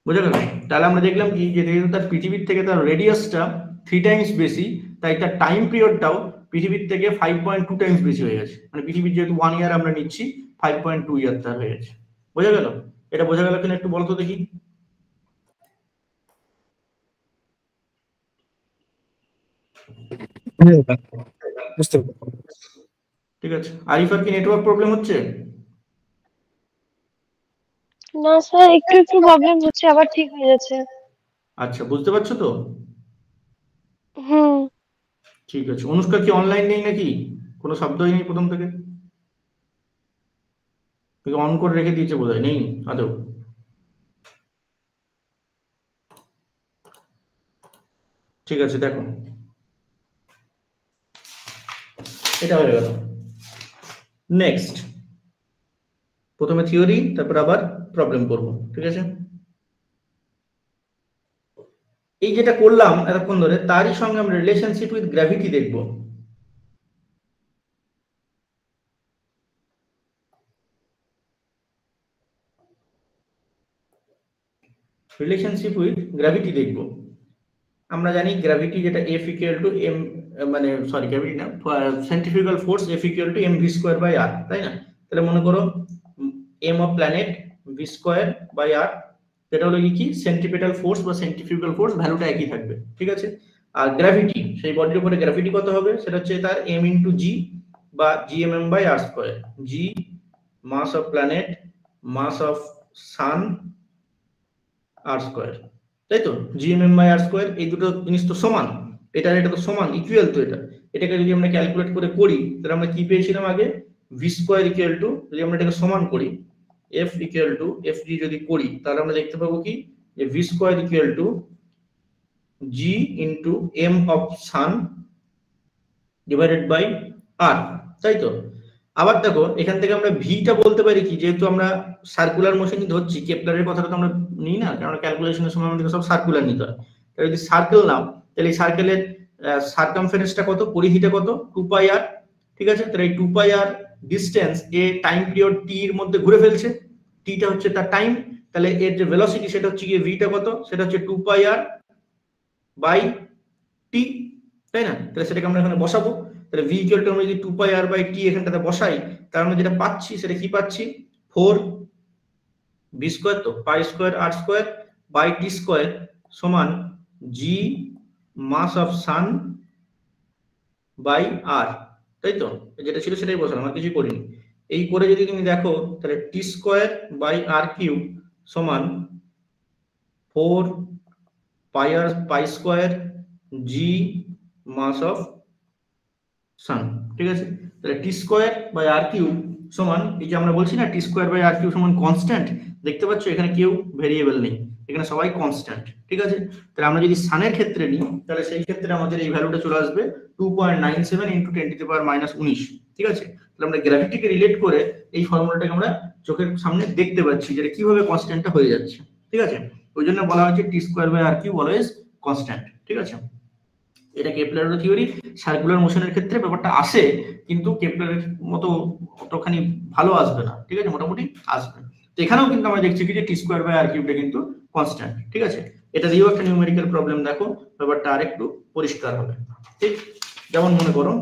বুঝা গেল? তাহলে আমরা দেখলাম কি, যে যেহেতু তার পৃথিবীর থেকে তার রেডিয়াসটা 3 টাইমস বেশি, তাই তার টাইম পিরিয়ডটাও পৃথিবীর থেকে 5.2 টাইমস বেশি হয়ে গেছে। মানে পৃথিবীর যেহেতু 1 ইয়ার আমরা নিচ্ছি, 5.2 ইয়ার তার হয়ে গেছে। বোঝা গেল? এটা বোঝা গেল কিনা একটু বলতো দেখি। বুঝতে পারলাম। ঠিক আছে, আরিফার কি নেটওয়ার্ক প্রবলেম হচ্ছে? না স্যার, একটু একটু প্রবলেম হচ্ছে, আবার ঠিক হয়ে যাচ্ছে। আচ্ছা, বুঝতে পারছো তো? হুম। ঠিক আছে। অনুষ্কা কি অনলাইন নেই নাকি? কোনো শব্দই নেই প্রথম থেকে? অন করে রেখে দিয়েছে বোধহয়, নেই আদৌ? ঠিক আছে, দেখো, এটা হয়ে গেল। নেক্সট, প্রথমে থিওরি, তারপর আবার প্রবলেম করব। ঠিক আছে, এই যেটা করলাম এতক্ষণ ধরে, তারই সঙ্গে আমরা রিলেশনশিপ উইথ গ্র্যাভিটি দেখব। রিলেশনশিপ উইথ গ্র্যাভিটি দেখব। আমরা জানি গ্র্যাভিটি যেটা F ইকুয়াল টু এম, মানে সরি গ্র্যাভিটি না, centrifugal force F equal to mv square by r, তাই না? তাহলে মনে করো m of planet v square by r, যেটা হলো কি সেন্ট্রিপেটাল ফোর্স বা সেন্ট্রিফিউগাল ফোর্স, ভ্যালুটা একই থাকবে। ঠিক আছে, আর গ্র্যাভিটি, সেই বডির উপরে গ্র্যাভিটি কত হবে, সেটা হচ্ছে তার m ইনটু g বা gmm by r square. g mass of planet, mass of sun, r square, তাই তো? gmm বাই r স্কয়ার, এই দুটো জিনিস তো সমান, এটা তো সমান, ইকুয়াল তো এটা। এটাকে যদি আমরা ক্যালকুলেট করে করি, তাহলে আমরা কি পেয়েছিলাম আগে? v স্কয়ার ইকুয়াল টু, যদি আমরা এটাকে সমান করি, f ইকুয়াল টু fg যদি করি, তাহলে আমরা দেখতে পাবো কি, যে v square equal to g into m of sun divided by r, তাই তো? আবার দেখো, এখান থেকে আমরা ভিটা বলতে পারি কি, যেহেতু আমরা সার্কুলার মোশনই ধরছি, কেপলারের কথাটা তো আমরা নিই না, কারণ ক্যালকুলেশনের সময় আমাদের সব সার্কুলার নিতে হয়। তাহলে যদি সার্কেল নাও, তাহলে এই সার্কেলের সার্কামফারেন্সটা কত, পরিধিটা কত? 2 পাই r। ঠিক আছে, তাহলে এই 2 পাই r ডিসটেন্স এ টাইম পিরিয়ড টি এর মধ্যে ঘুরে ফেলছে, টিটা হচ্ছে তার টাইম, তাহলে এর যে ভেলোসিটি সেটা হচ্ছে কি, ভিটা কত, সেটা হচ্ছে 2 পাই r বাই টি, তাই না? তাহলে সেটাকে আমরা এখানে বসাবো। তাহলে v ইকুয়াল টু আমরা যদি 2 পাই r বাই t এখানটাতে বসাই, তার আমরা যেটা পাচ্ছি সেটা কি পাচ্ছি, 4 v স্কয়ার, তো pi square r square by t square সমান g mass of sun by r, তাই তো? যেটা ছিল সেটাই বসালাম, আর কিছু করিনি। এই করে যদি তুমি দেখো তাহলে টি স্কোয়ার বাই আর কিউব সমান 4 পাই স্কোয়ার জি মাস অফ সান। ঠিক আছে, তাহলে টি স্কোয়ার বাই আর কিউব সমান, এই যে আমরা বলছি না টি স্কোয়ার বাই আর কিউব সমান কনস্ট্যান্ট, দেখতে পাচ্ছ এখানে কেউ ভেরিয়েবল নেই, এখানে সবাই কনস্ট্যান্ট। ঠিক আছে, তাহলে আমরা যদি সানের ক্ষেত্রে নিই তাহলে সেই ক্ষেত্রে আমাদের এই ভ্যালুটা চলে আসবে 2.97 ইন্টু 10 টু দি পাওয়ার -19। ঠিক আছে, তাহলে আমরা গ্র্যাভিটিকে রিলেট করে এই ফর্মুলাটাকে আমরা চোখের সামনে দেখতে পাচ্ছি যে কিভাবে কনস্ট্যান্টটা হয়ে যাচ্ছে। ঠিক আছে, ওই জন্য বলা হচ্ছে T square by R cube always constant. ঠিক আছে, এটা কেপলারের থিওরি। সার্কুলার মোশনের ক্ষেত্রে ব্যাপারটা আসে, কিন্তু কেপলারের মতো অতখানি ভালো আসবে না। ঠিক আছে, মোটামুটি আসবে। তো এখানেও কিন্তু আমরা দেখছি কি যে টি স্কোয়ার বাই আর কিউবটা কিন্তু কনস্ট্যান্ট। ঠিক আছে, এটা দিয়েও একটা নিউমেরিক্যাল প্রবলেম দেখো, ব্যাপারটা আরেকটু পরিষ্কার হবে। ঠিক, যেমন মনে করো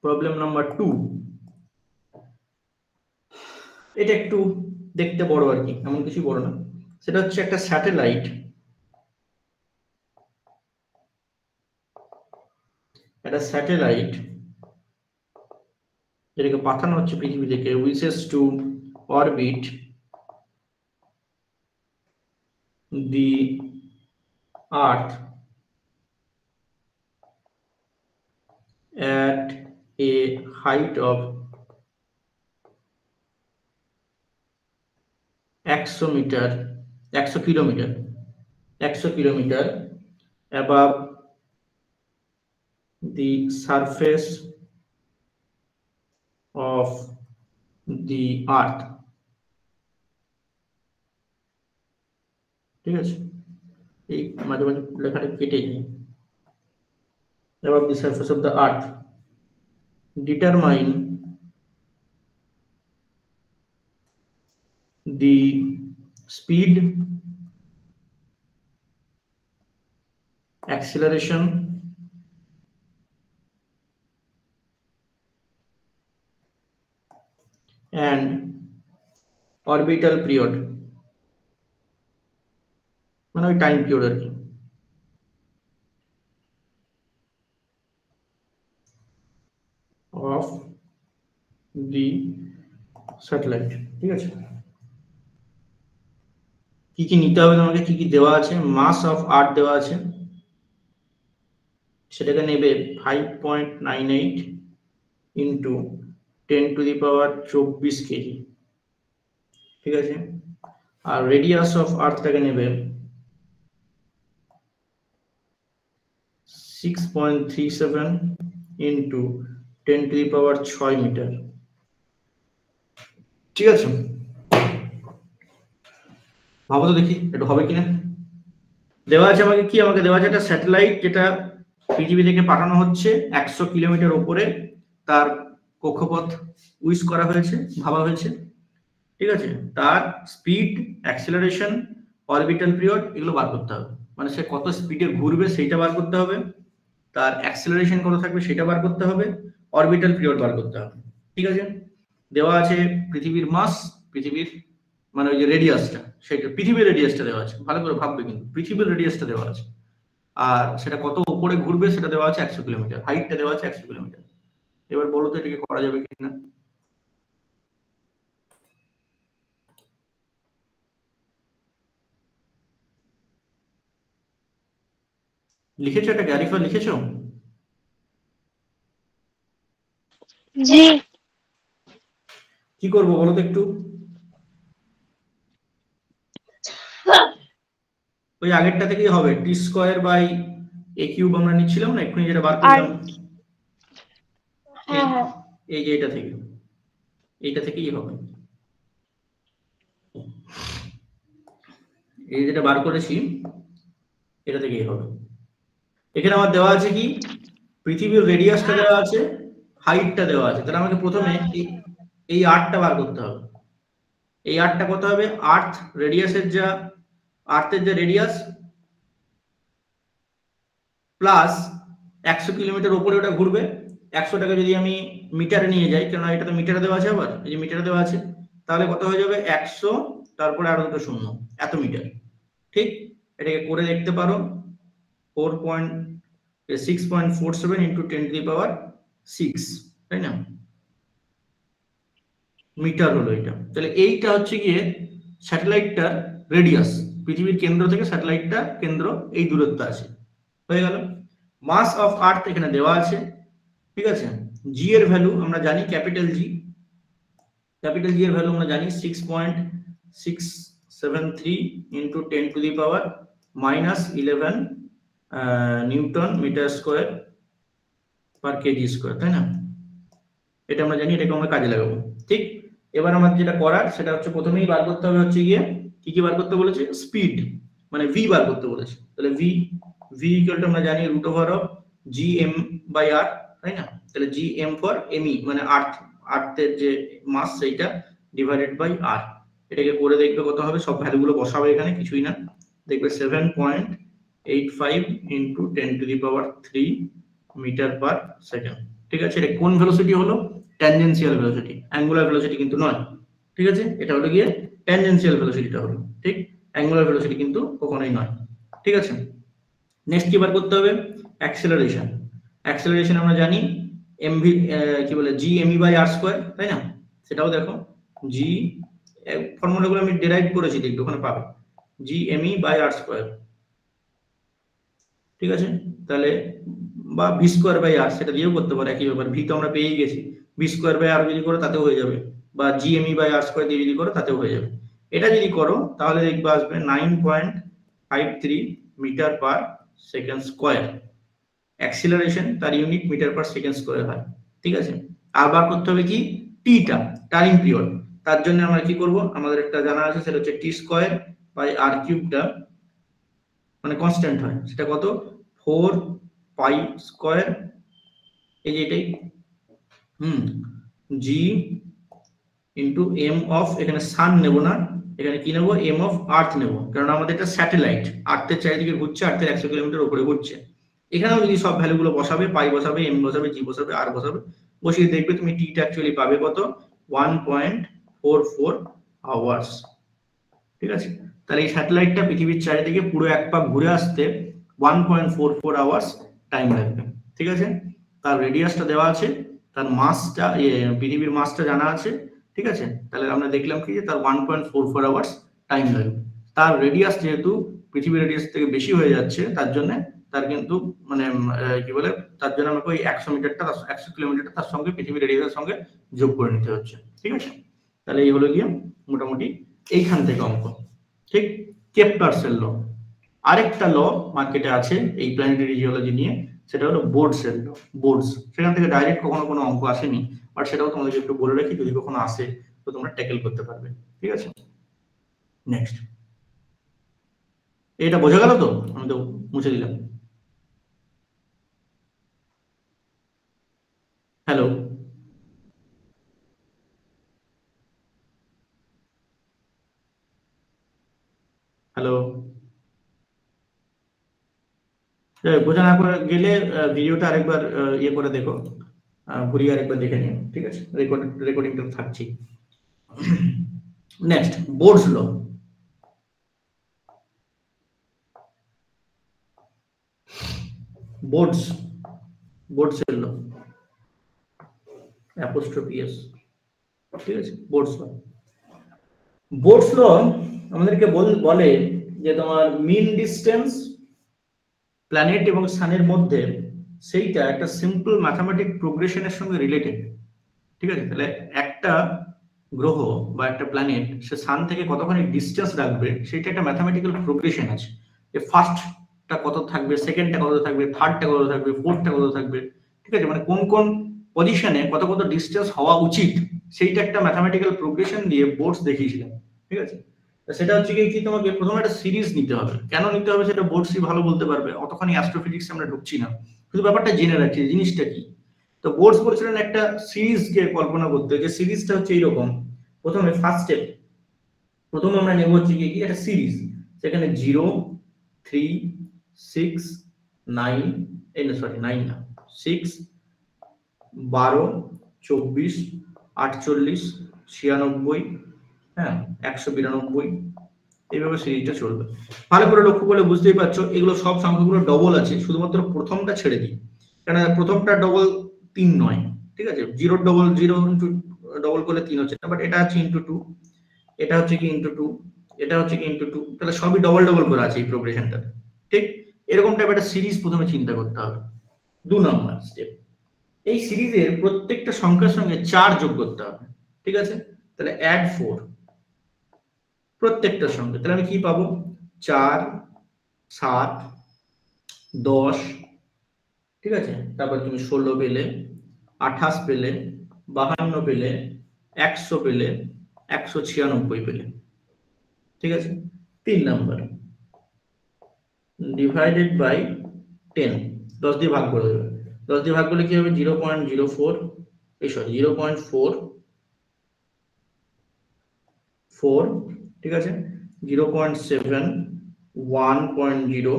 প্রবলেম নাম্বার 2, এটা একটু দেখতে বড় আর কি, এমন কিছু বড় না। সেটা হচ্ছে একটা স্যাটেলাইট, যেটাকে পাঠানো হচ্ছে পৃথিবী থেকে, which is to orbit the earth at a height of 100 kilometer above the surface of the earth। ঠিক আছে, এই মাঝে মাঝে লেখাটা কেটে যায়। above the surface of the earth, determine the speed, acceleration and orbital period, মানে ওই টাইম পিরিয়ড আর কি, of the satellite। ঠিক আছে, কি কি নিতে হবে তোমাকে, কি কি দেওয়া আছে, মাস অফ আর্থ দেওয়া আছে, সেটাকে নেবে 5.98 into 10 to the power 24 KG. ঠিক আছে, আর রেডিয়াস অফ আর্থটাকে নেবে 6.37 into 10 to the power 6 metre. ঠিক আছে, ভাবো তো দেখি এটা হবে কিনা। দেওয়া আছে আমাকে কি, আমাকে দেওয়া আছে একটা স্যাটেলাইট যেটা পৃথিবী থেকে পাঠানো হচ্ছে 100 কিলোমিটার উপরে, তার কক্ষপথ উইশ করা হয়েছে, ভাবা হয়েছে। ঠিক আছে, তার স্পিড, অ্যাক্সেলারেশন, অরবিটাল পিরিয়ড এগুলো বার করতে হবে, মানে সে কত স্পিডে ঘুরবে সেইটা বার করতে হবে, তার অ্যাক্সেলারেশন কত থাকবে সেটা বার করতে হবে, অরবিটাল পিরিয়ড বার করতে হবে। ঠিক আছে, দেওয়া আছে পৃথিবীর মাস, পৃথিবীর মানে ওই যে রেডিয়াসটা, সেটা পৃথিবীর রেডিয়াসটা দেওয়া আছে, ভালো করে ভাববে কিন্তু পৃথিবীর রেডিয়াসটা দেওয়া আছে, আর সেটা কত উপরে ঘুরবে সেটা দেওয়া আছে 100 কিলোমিটার, হাইটটা দেওয়া আছে 100 কিলোমিটার। এবার বলো তো এটাকে করা যাবে কিনা। লিখেছো এটা, গ্যারিফা লিখেছো? জি। কি করবো বলো তো একটু, ওই আগেরটা থেকেই হবে, টি স্কোয়ার বাই এ কিউব আমরা নিচ্ছিলাম না এক্ষুনি, যেটা বার করলাম। হ্যাঁ, এই যে এইটা থেকেই হবে, এই যেটা বার করেছি এটা থেকেই হবে। এখানে আমার দেওয়া আছে কি, পৃথিবীর রেডিয়াসটা দেওয়া আছে, হাইটটা দেওয়া আছে, তাহলে আমাকে প্রথমে এই আর্টটা বার করতে হবে। এই আর্টটা কত হবে, আর্থের যে রেডিয়াস প্লাস 100 কিলোমিটার উপরে ওটা ঘুরবে। 100টাকে যদি আমি মিটারে নিয়ে যাই, কেন এটা তো মিটারে দেওয়া আছে, আবার এই যে মিটারে দেওয়া আছে, তাহলে কত হয়ে যাবে 100 তারপরে আরো দুটো শূন্য, এত মিটার। ঠিক, এটাকে করে দেখতে পারো, 6.47 ইন্টু 10 টু দি পাওয়ার 6 তাই না, মিটার হলো এটা। তাহলে এইটা হচ্ছে গিয়ে স্যাটেলাইটটার রেডিয়াস, পৃথিবীর কেন্দ্র থেকে স্যাটেলাইটটা কেন্দ্র এই দূরত্ব আছে, হয়ে গেল। মাস অফ আর্থ এখানে দেওয়া আছে, ঠিক আছে। জি এর ভ্যালু আমরা জানি, ক্যাপিটাল জি এর ভ্যালু আমরা জানি 6.673 into 10 to the power -11 newton metre square per KG square, তাই না? এটা আমরা জানি, এটাকে আমরা কাজে লাগাবো, ঠিক। এবার আমাদের যেটা করার সেটা হচ্ছে প্রথমেই বার করতে হবে হচ্ছে গিয়ে কি বার করতে বলেছে, স্পিড, মানে ভি বার করতে বলেছে। তাহলে ভি ইকুয়াল টু আমরা জানি √g m/r, তাই না? তাহলে gm ফর এমই মানে আর্থের যে মাস সেইটা ডিভাইডেড বাই আর। এটাকে করে দেখবে কত হবে, সব ভ্যালুগুলো বসাবে এখানে, কিছুই না, দেখবে 7.85 into 10 to the power 3 metre per second, ঠিক আছে। এটা কোন ভেলোসিটি হলো, ট্যানজেনশিয়াল ভেলোসিটি, অ্যাঙ্গুলার ভেলোসিটি কিন্তু নয়, ঠিক আছে। এটা হলো গিয়ে ট্যানজেনশিয়াল ভেলোসিটিটা হলো, ঠিক, অ্যাঙ্গুলার ভেলোসিটি কিন্তু কখনোই নয়, ঠিক আছে। নেক্সট কি বার করতে হবে, অ্যাক্সেলারেশন আমরা জানি এমভি কি বলে g_m/r², তাই না? সেটাও দেখো, g ফর্মুলাগুলো আমি ডেরাইভ করেছি, দেখবে ওখানে পাবে g_m/r², ঠিক আছে। তাহলে বা v²/r সেটা দিয়েও করতে পারে, একই ব্যাপার, ভি তো আমরা পেয়েই গেছি, v²/r যদি করো তাতেও হয়ে যাবে, বা g_m/r² দিয়ে যদি করো তাতেও হয়ে যাবে। এটা যদি করো তাহলে দেখবে আসবে 9.53 metre per second square. Acceleration তার unit metre per second square হয়, ঠিক আছে। আবার করতে হবে কি, টিটা, টাইম পিরিয়ড। তার জন্য আমরা কি করব, আমাদের একটা জানা আছে, সেটা হচ্ছে t²/r³ মানে কনস্ট্যান্ট হয়, সেটা কত, 4π², এই যে এটাই g ইন্টু এম অফ, এখানে সান নেব না, এখানে কি নেব, এম অফ আর্থ নেব, কারণ আমাদের এটা স্যাটেলাইট আর্থের চারিদিকে ঘুরছে, আর্থের 100 কিলোমিটার উপরে ঘুরছে। এখানেও যদি সব ভ্যালুগুলো বসাবে, পাই বসাবে, এম বসাবে, জি বসাবে, আর বসাবে, বসিয়ে দেখবে তুমি টিটা অ্যাকচুয়ালি পাবে কত, 1.44 আওয়ার্স, ঠিক আছে। তাহলে এই স্যাটেলাইটটা পৃথিবীর চারিদিকে পুরো এক পাক ঘুরে আসতে 1.44 আওয়ার্স টাইম লাগবে, ঠিক আছে। তার রেডিয়াসটা দেওয়া আছে, তার মাসটা, পৃথিবীর মাসটা জানা আছে, ঠিক আছে। তাহলে আমরা দেখলাম কি যে তার 1.44 আওয়ার্স টাইম লাগবে। তার রেডিয়াস যেহেতু পৃথিবীর রেডিয়াস থেকে বেশি হয়ে যাচ্ছে, তার জন্য তার কিন্তু মানে কি বলে, তার জন্য আমাকে ওই 100 মিটারটা 100 কিলোমিটারটা তার সঙ্গে পৃথিবীর রেডিয়াসের সঙ্গে যোগ করে নিতে হচ্ছে, ঠিক আছে। তাহলে এই হলো গিয়ে মোটামুটি এইখান থেকে অঙ্ক, ঠিক। কেপলারের ল, আরেকটা ল মার্কেটে আছে এই প্ল্যানেটারি জিওলজি নিয়ে, সেটা হলো বোর্ডসের ল। বোর্ডস, সেখান থেকে ডাইরেক্ট কখনো কোনো অঙ্ক আসেনি, বাট সেটাও তোমাদেরকে একটু বলে রাখি, যদি কখনো আসে তো তোমরা ট্যাকেল করতে পারবে, ঠিক আছে। নেক্সট, এটা বোঝা গেল তো, আমি তো মুছে দিলাম। হ্যালো, হ্যালো, বোঝা না করে গেলে ভিডিওটা আরেকবার ইয়ে করে দেখো, ঘুরিয়ে আরেকবার দেখে নিও, ঠিক আছে। রেকর্ডিংটা থাকছি। নেক্সট, বোর্ডস ল। বোর্ডসের ল, অ্যাপোস্ট্রফি এস, ঠিক আছে। বোর্ডস ল আমাদেরকে বলে যে তোমার মিন ডিসটেন্স প্ল্যানেট এবং সানের মধ্যে সেইটা একটা সিম্পল ম্যাথমেটিক প্রোগ্রেশনের সঙ্গে রিলেটেড, ঠিক আছে। তাহলে একটা গ্রহ বা একটা প্ল্যানেট সে সান থেকে কতখানি ডিস্টেন্স রাখবে, সেটা একটা ম্যাথমেটিক্যাল প্রোগ্রেশন আছে, যে ফার্স্টটা কত থাকবে, সেকেন্ডটা কত থাকবে, থার্ডটা কত থাকবে, ফোর্থটা কত থাকবে, ঠিক আছে। মানে কোন কোন পজিশনে কত কত ডিস্টেন্স হওয়া উচিত, সেইটা একটা ম্যাথমেটিক্যাল প্রোগ্রেশন দিয়ে বোর্ডস দেখিয়েছিলাম, ঠিক আছে। সেটা হচ্ছে কি, তোমাকে প্রথমে একটা সিরিজ নিতে হবে। কেন নিতে হবে সেটা বোর্ডসই ভালো বলতে পারবে, অতখানি অ্যাস্ট্রোফিজিক্সে আমরা ঢুকছি না, শুধু ব্যাপারটা জেনে রাখছি জিনিসটা কি। তো বোর্ডস বলছিলেন একটা সিরিজকে কল্পনা করতে, যে সিরিজটা হচ্ছে এইরকম। প্রথমে ফার্স্ট স্টেপ, প্রথমে আমরা নেব হচ্ছে কি একটা সিরিজ, সেখানে 0, 3, 6, 9, 9 না, 6, 12, 24, 48, 96, হ্যাঁ 192, এইভাবে সিরিজটা চলবে। ভালো করে লক্ষ্য করলে বুঝতেই পারছো, এগুলো সব সংখ্যাগুলো ডবল আছে, শুধুমাত্র প্রথমটা ছেড়ে দিই, কারণ প্রথমটা ডবল 3 নয়, ঠিক আছে, 0 ইন্টু ডবল করলে 3 হচ্ছে না, বাট এটা হচ্ছে ইন্টু 2, এটা হচ্ছে কি ইন্টু 2, এটা হচ্ছে কি ইন্টু 2, তাহলে সবই ডবল ডবল করে আছে এই প্রোগ্রেশনটা। ঠিক এরকম টাইপ একটা সিরিজ প্রথমে চিন্তা করতে হবে। 2 নম্বর স্টেপ, এই সিরিজের প্রত্যেকটা সংখ্যার সঙ্গে 4 যোগ করতে হবে। ঠিক আছে, তাহলে অ্যাড 4 প্রত্যেকটার সঙ্গে, তাহলে আমি কি পাবো, 4 7 10, ঠিক আছে, তারপর তুমি 16 পেলে, 28 পেলে, 52 পেলে, 100 পেলে, 196 পেলে। ঠিক আছে, 3 নাম্বার ডিভাইডেড বাই 10, 10 দিয়ে ভাগ করে দেবে। 10 দিয়ে ভাগ করলে কি হবে, 0.04, এই সরি 0.44, ঠিক আছে, 0.7, 1.0,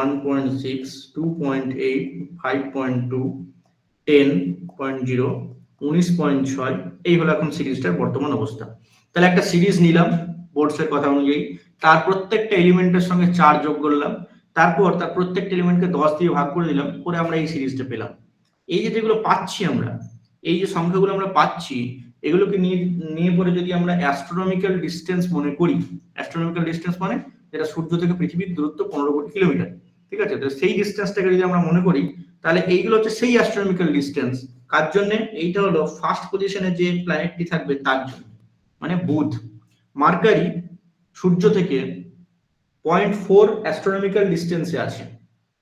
1.6, 2.8, 5.2, 10.0, 19.6, এই হলো এখন সিরিজটার বর্তমান অবস্থা। তাহলে একটা সিরিজ নিলাম বোর্ডসের কথা অনুযায়ী, তার প্রত্যেকটা এলিমেন্টের সঙ্গে 4 যোগ করলাম, তারপর তার প্রত্যেকটা এলিমেন্টকে 10 দিয়ে ভাগ করে দিলাম, করে আমরা এই সিরিজটা পেলাম। এই যে যেগুলো পাচ্ছি আমরা, এই যে সংখ্যাগুলো আমরা পাচ্ছি, এগুলোকে নিয়ে পরে যদি আমরা অ্যাস্ট্রোনমিক্যাল ডিস্টেন্স মনে করি, অ্যাস্ট্রোনমিক্যাল ডিস্টেন্স মানে যেটা সূর্য থেকে পৃথিবীর দূরত্ব 15 কোটি কিলোমিটার। ঠিক আছে, তো সেই ডিস্টেন্সটাকে যদি আমরা মনে করি, তাহলে এইগুলো হচ্ছে সেই অ্যাস্ট্রোনমিক্যাল ডিস্টেন্স। কার জন্য? এইটা হলো ফার্স্ট পজিশনে যে প্ল্যানেটটি থাকবে তার জন্য, মানে বুধ। মার্কারি সূর্য থেকে 0.4 অ্যাস্ট্রোনমিক্যাল ডিস্টেন্সে আছে।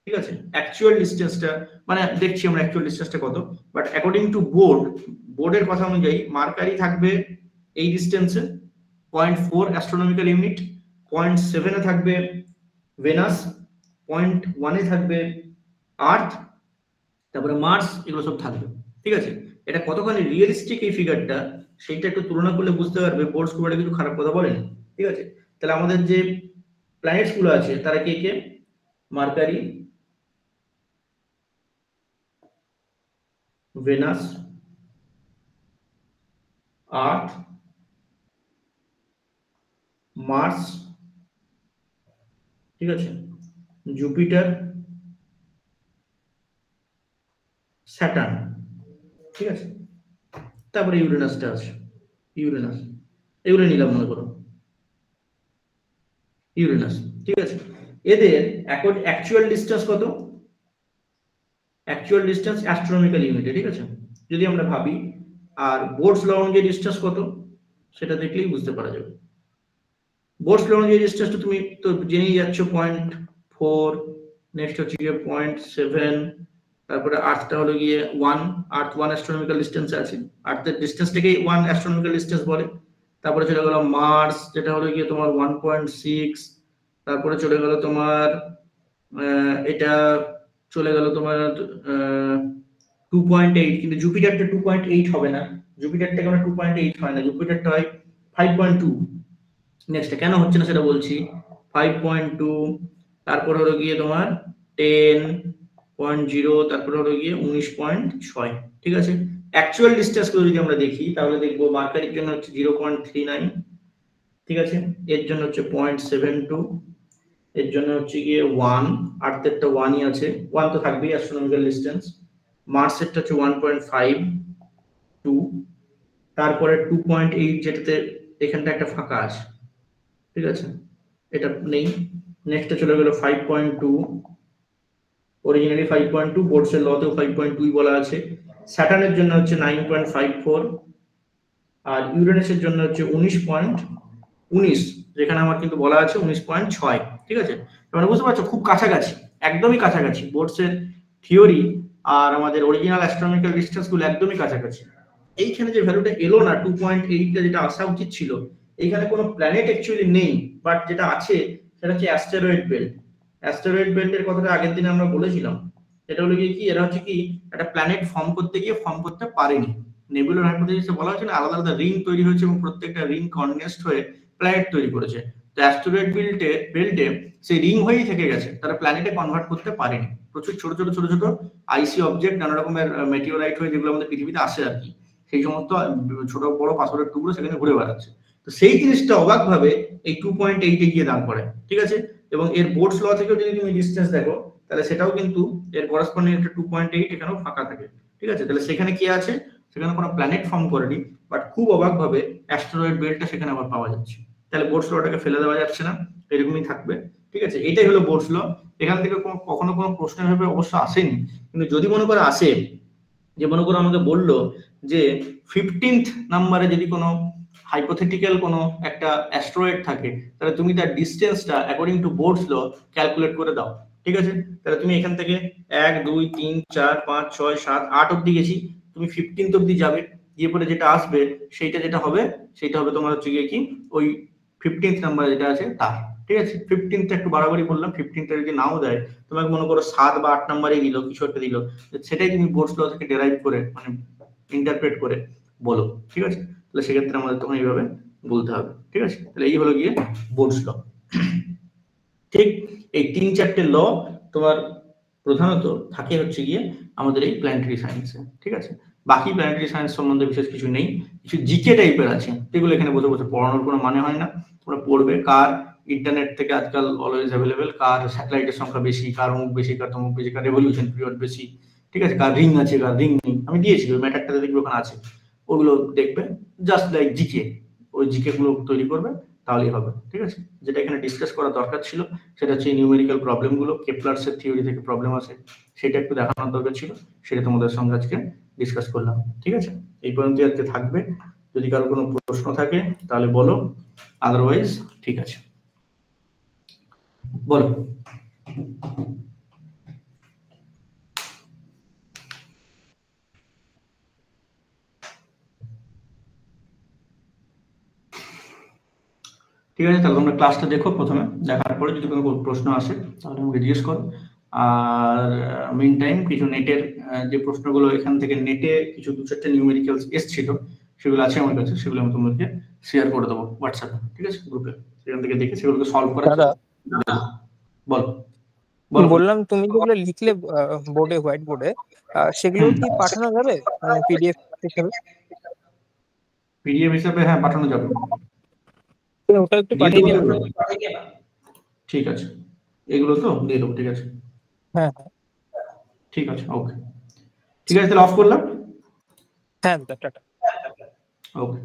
ঠিক আছে, অ্যাকচুয়াল ডিস্টেন্সটা মানে দেখছি আমরা অ্যাকচুয়াল ডিস্টেন্সটা কত, বাট অ্যাকর্ডিং টু বোর্ডের কথা অনুযায়ী মার্কারি থাকবে এই ডিস্টেন্সে 0.4 অ্যাস্ট্রোনমিক্যাল ইউনিট, 0.7 এ থাকবে ভেনাস, 0.1 এ থাকবে আর্থ, তারপরে মার্স, এগুলো সব থাকবে। ঠিক আছে, এটা কতখানি রিয়েলিস্টিক এই ফিগারটা সেইটা একটু তুলনা করলে বুঝতে পারবে বোর্ডস খুব একটা কিছু খারাপ কথা বলেনি। ঠিক আছে, তাহলে আমাদের যে প্ল্যানেটস গুলো আছে তারা কে কে? মার্কারি, ভেনাস, আর্থ, মার্স, ঠিক আছে, জুপিটার, স্যাটার্ন, ঠিক আছে, তারপরে ইউরেনাসটা আছে, ইউরেনাস, এগুলো নিলাম মনে করো ইউরেনাস। ঠিক আছে, এদের অ্যাকচুয়াল ডিস্টেন্স কত? অ্যাকচুয়াল ডিস্টেন্স অ্যাস্ট্রোনমিক্যাল ইউনিটে। ঠিক আছে, যদি আমরা ভাবি, আর বোর্ডস ল অনুযায়ী ডিস্টেন্স কত সেটা দেখলেই বুঝতে পারা যাবে। বোর্ডস ল অনুযায়ী ডিস্টেন্সটা তুমি তো জেনেই যাচ্ছ, 0.4, নেক্সট হচ্ছে গিয়ে 0.7, তারপরে আর্থটা হলো গিয়ে 1, আর্থ 1 অ্যাস্ট্রোনমিক্যাল ডিস্টেন্সে আছে, আর্থের ডিস্টেন্সটাকেই 1 অ্যাস্ট্রোনমিক্যাল ডিস্টেন্স বলে। তারপরে চলে গেল মার্স, যেটা হলো গিয়ে তোমার 1.6, তারপরে চলে গেল তোমার এটা চলে গেল তোমার 2.8, কিন্তু জুপিটারটা 2.8 হবে না, জুপিটারটা কেন 2.8 হয় না, জুপিটারটা হয় 5.2। নেক্সট কেন হচ্ছে না সেটা বলছি, 5.2, তারপর হলো গিয়ে তোমার 10.0, তারপর হলো গিয়ে 19.6। ঠিক আছে, অ্যাকচুয়াল ডিস্টেন্স গুলো যদি আমরা দেখি তাহলে দেখবো মার্কারির জন্য হচ্ছে 0.39, ঠিক আছে, এর জন্য হচ্ছে 0.72, এর জন্য হচ্ছে গিয়ে 1, আর্থেরটা 1ই আছে, 1 তো থাকবেই অ্যাস্ট্রোনমিক্যাল ডিস্টেন্স, মার্সেরটা হচ্ছে 1.52, তারপরে 2.8 যেটাতে এখানটা একটা ফাঁকা আছে। ঠিক আছে, এটা নেই। নেক্সটে চলে গেল 5.2, অরিজিনালি 5.2, বোর্ডসের লতেও 5.2 বলা আছে। স্যাটার্নের জন্য হচ্ছে 9.54, আর ইউরেনাসের জন্য হচ্ছে 19.19, যেখানে আমার কিন্তু বলা আছে 19.6। ঠিক আছে, তোমরা বুঝতে পারছো খুব কাছাকাছি, একদমই কাছাকাছি, বোর্ডসের থিওরি আর আমাদের অরিজিনাল অ্যাস্ট্রোনমিক্যাল ডিস্টেন্স গুলো একদমই কাছাকাছি। এইখানে যে ভ্যালুটা এলো না 2.8টা, যেটা আসা উচিত ছিল, এইখানে কোনো প্ল্যানেট অ্যাকচুয়ালি নেই, বাট যেটা আছে সেটা হচ্ছে অ্যাস্টেরয়েড বেল্ট। অ্যাস্টেরয়েড বেল্টের কথাটা আগের দিনে আমরা বলেছিলাম, এটা হলো কি, এরা হচ্ছে কি একটা প্ল্যানেট ফর্ম করতে গিয়ে ফর্ম করতে পারেনি। নেবুলার হাইপোথিসিসে বলা হয়েছে না, আলাদা আলাদা রিং তৈরি হয়েছে এবং প্রত্যেকটা রিং কনডেন্সড হয়ে প্ল্যানেট তৈরি করেছে। তো অ্যাস্টেরয়েড বেল্টে সেই রিং হয়েই থেকে গেছে, তারা প্ল্যানেটে কনভার্ট করতে পারেনি। প্রচুর ছোট ছোট ছোট ছোট আইসি অবজেক্ট, নানা রকমের মেটিওরাইট হয়ে যেগুলো আমাদের পৃথিবীতে আসে আর কি, সেই সমস্ত ছোট বড় পাথরের টুকরো সেখানে ঘুরে বেড়াচ্ছে। তো সেই জিনিসটা অবাক ভাবে এই 2.8 এ গিয়ে দাঁড় করে। ঠিক আছে, এবং এর বোর্ডস ল থেকেও যদি তুমি ডিসটেন্স দেখো তাহলে সেটাও কিন্তু এর করেসপন্ডিং একটা 2.8 এখানেও ফাঁকা থাকে। ঠিক আছে, তাহলে সেখানে কি আছে, সেখানে কোনো প্ল্যানেট ফর্ম করেনি, বাট খুব অবাকভাবে অ্যাস্টেরয়েড বেল্টটা সেখানে আবার পাওয়া যাচ্ছে। তাহলে বোর্ডস লটাকে ফেলে দেওয়া যাচ্ছে না, এরকমই থাকবে। ঠিক আছে, এটাই হলো বোর্ডস ল। এখান থেকে কখনো কোনো প্রশ্ন ভেবে অবশ্য আসেনি, কিন্তু যদি মনে করে আসে, যে মনে করো আমাকে বললো যে 15th নাম্বারে যদি কোনো হাইপোথেটিক্যাল কোনো একটা অ্যাস্টেরয়েড থাকে, তাহলে তুমি তার ডিসটেন্সটা according to Bode's law calculate করে দাও। ঠিক আছে, তাহলে তুমি এখান থেকে 1 2 3 4 5 6 7 8 অব্দি গেছি, তুমি 15th অব্দি যাবে, গিয়ে পরে যেটা আসবে যেটা হবে সেটা হবে তোমার হচ্ছে গিয়ে কি ওই 15th নাম্বারে যেটা আছে তার। ঠিক আছে, 15th একটু বাড়াবাড়ি বললাম, 15th যদি নাও দেয়, তোমাকে মনে করো 7 বা 8 নাম্বারে দিল, কিছু একটা দিল, সেটাই তুমি বোর্ডস ল থেকে ডেরাইভ করে মানে ইন্টারপ্রেট করে বলো। ঠিক আছে, তাহলে সেক্ষেত্রে আমাদের তখন এইভাবে বলতে হবে। ঠিক আছে, তাহলে এই হলো গিয়ে বোর্ডস ল। ঠিক এই 3-4টে ল তোমার প্রধানত থাকে হচ্ছে গিয়ে আমাদের এই প্ল্যানেটারি সায়েন্সে। ঠিক আছে, বাকি প্ল্যানেটারি সায়েন্স সম্বন্ধে বিশেষ কিছু নেই, কিছু জিকে টাইপের আছে, যেগুলো এখানে বসে বসে পড়ানোর কোনো মানে হয় না। তোমরা পড়বে কার ইন্টারনেট থেকে আজকাল অলওয়েজ অ্যাভেলেবেল, কার স্যাটেলাইটের সংখ্যা বেশি, কার অমুক বেশি, কার তমুক বেশি, কার রেভলিউশন পিরিয়ড বেশি। ঠিক আছে, কার রিং আছে, কার রিং নেই, আমি দিয়েছি ওই ম্যাটারটাতে, দেখবে ওখানে আছে, ওগুলো দেখবে, জাস্ট লাইক জিকে, ওই জিকে গুলো তৈরি করবে, তাহলেই হবে। ঠিক আছে, যেটা এখানে ডিসকাস করা দরকার ছিল সেটা হচ্ছে নিউমেরিক্যাল প্রবলেম গুলো, কেপলার্সের থিওরি থেকে প্রবলেম আছে, সেটা একটু দেখানোর দরকার ছিল, সেটা তোমাদের সঙ্গে আজকে ডিসকাস করলাম। ঠিক আছে, এই পর্যন্ত আজকে থাকবে, যদি কারো কোনো প্রশ্ন থাকে তাহলে বলো, আদারওয়াইজ ঠিক আছে, বলো। ঠিক আছে, তাহলে তোমরা ক্লাসটা দেখো, প্রথমে দেখার পরে যদি কোনো প্রশ্ন আসে তাহলে আমাকে জিজ্ঞেস করো। আর মেইন টাইম কিছু নেটের যে প্রশ্নগুলো এখান থেকে নেটে কিছু 2-4টে নিউমেরিক্যালস এসেছিল, সেগুলো আছে আমার কাছে, সেগুলো আমি তোমাদেরকে শেয়ার করে দেবো হোয়াটসঅ্যাপে। ঠিক আছে, গ্রুপে, সেখান থেকে দেখে সেগুলোকে সলভ করা। দাদা বল বল। বললাম তুমি যেগুলো লিখলে বোর্ডে, হোয়াইট বোর্ডে, সেগুলো কি পাঠানো যাবে মানে পিডিএফ হিসেবে? পিডিএফ হিসেবে হ্যাঁ পাঠানো যাবে, ওটা একটু পাঠিয়ে দিও। ঠিক আছে, এগুলো তো দিয়ে দেবো। ঠিক আছে, হ্যাঁ ঠিক আছে, ওকে, ঠিক আছে, তাহলে অফ করলাম। হ্যাঁ, টাটা। ওকে।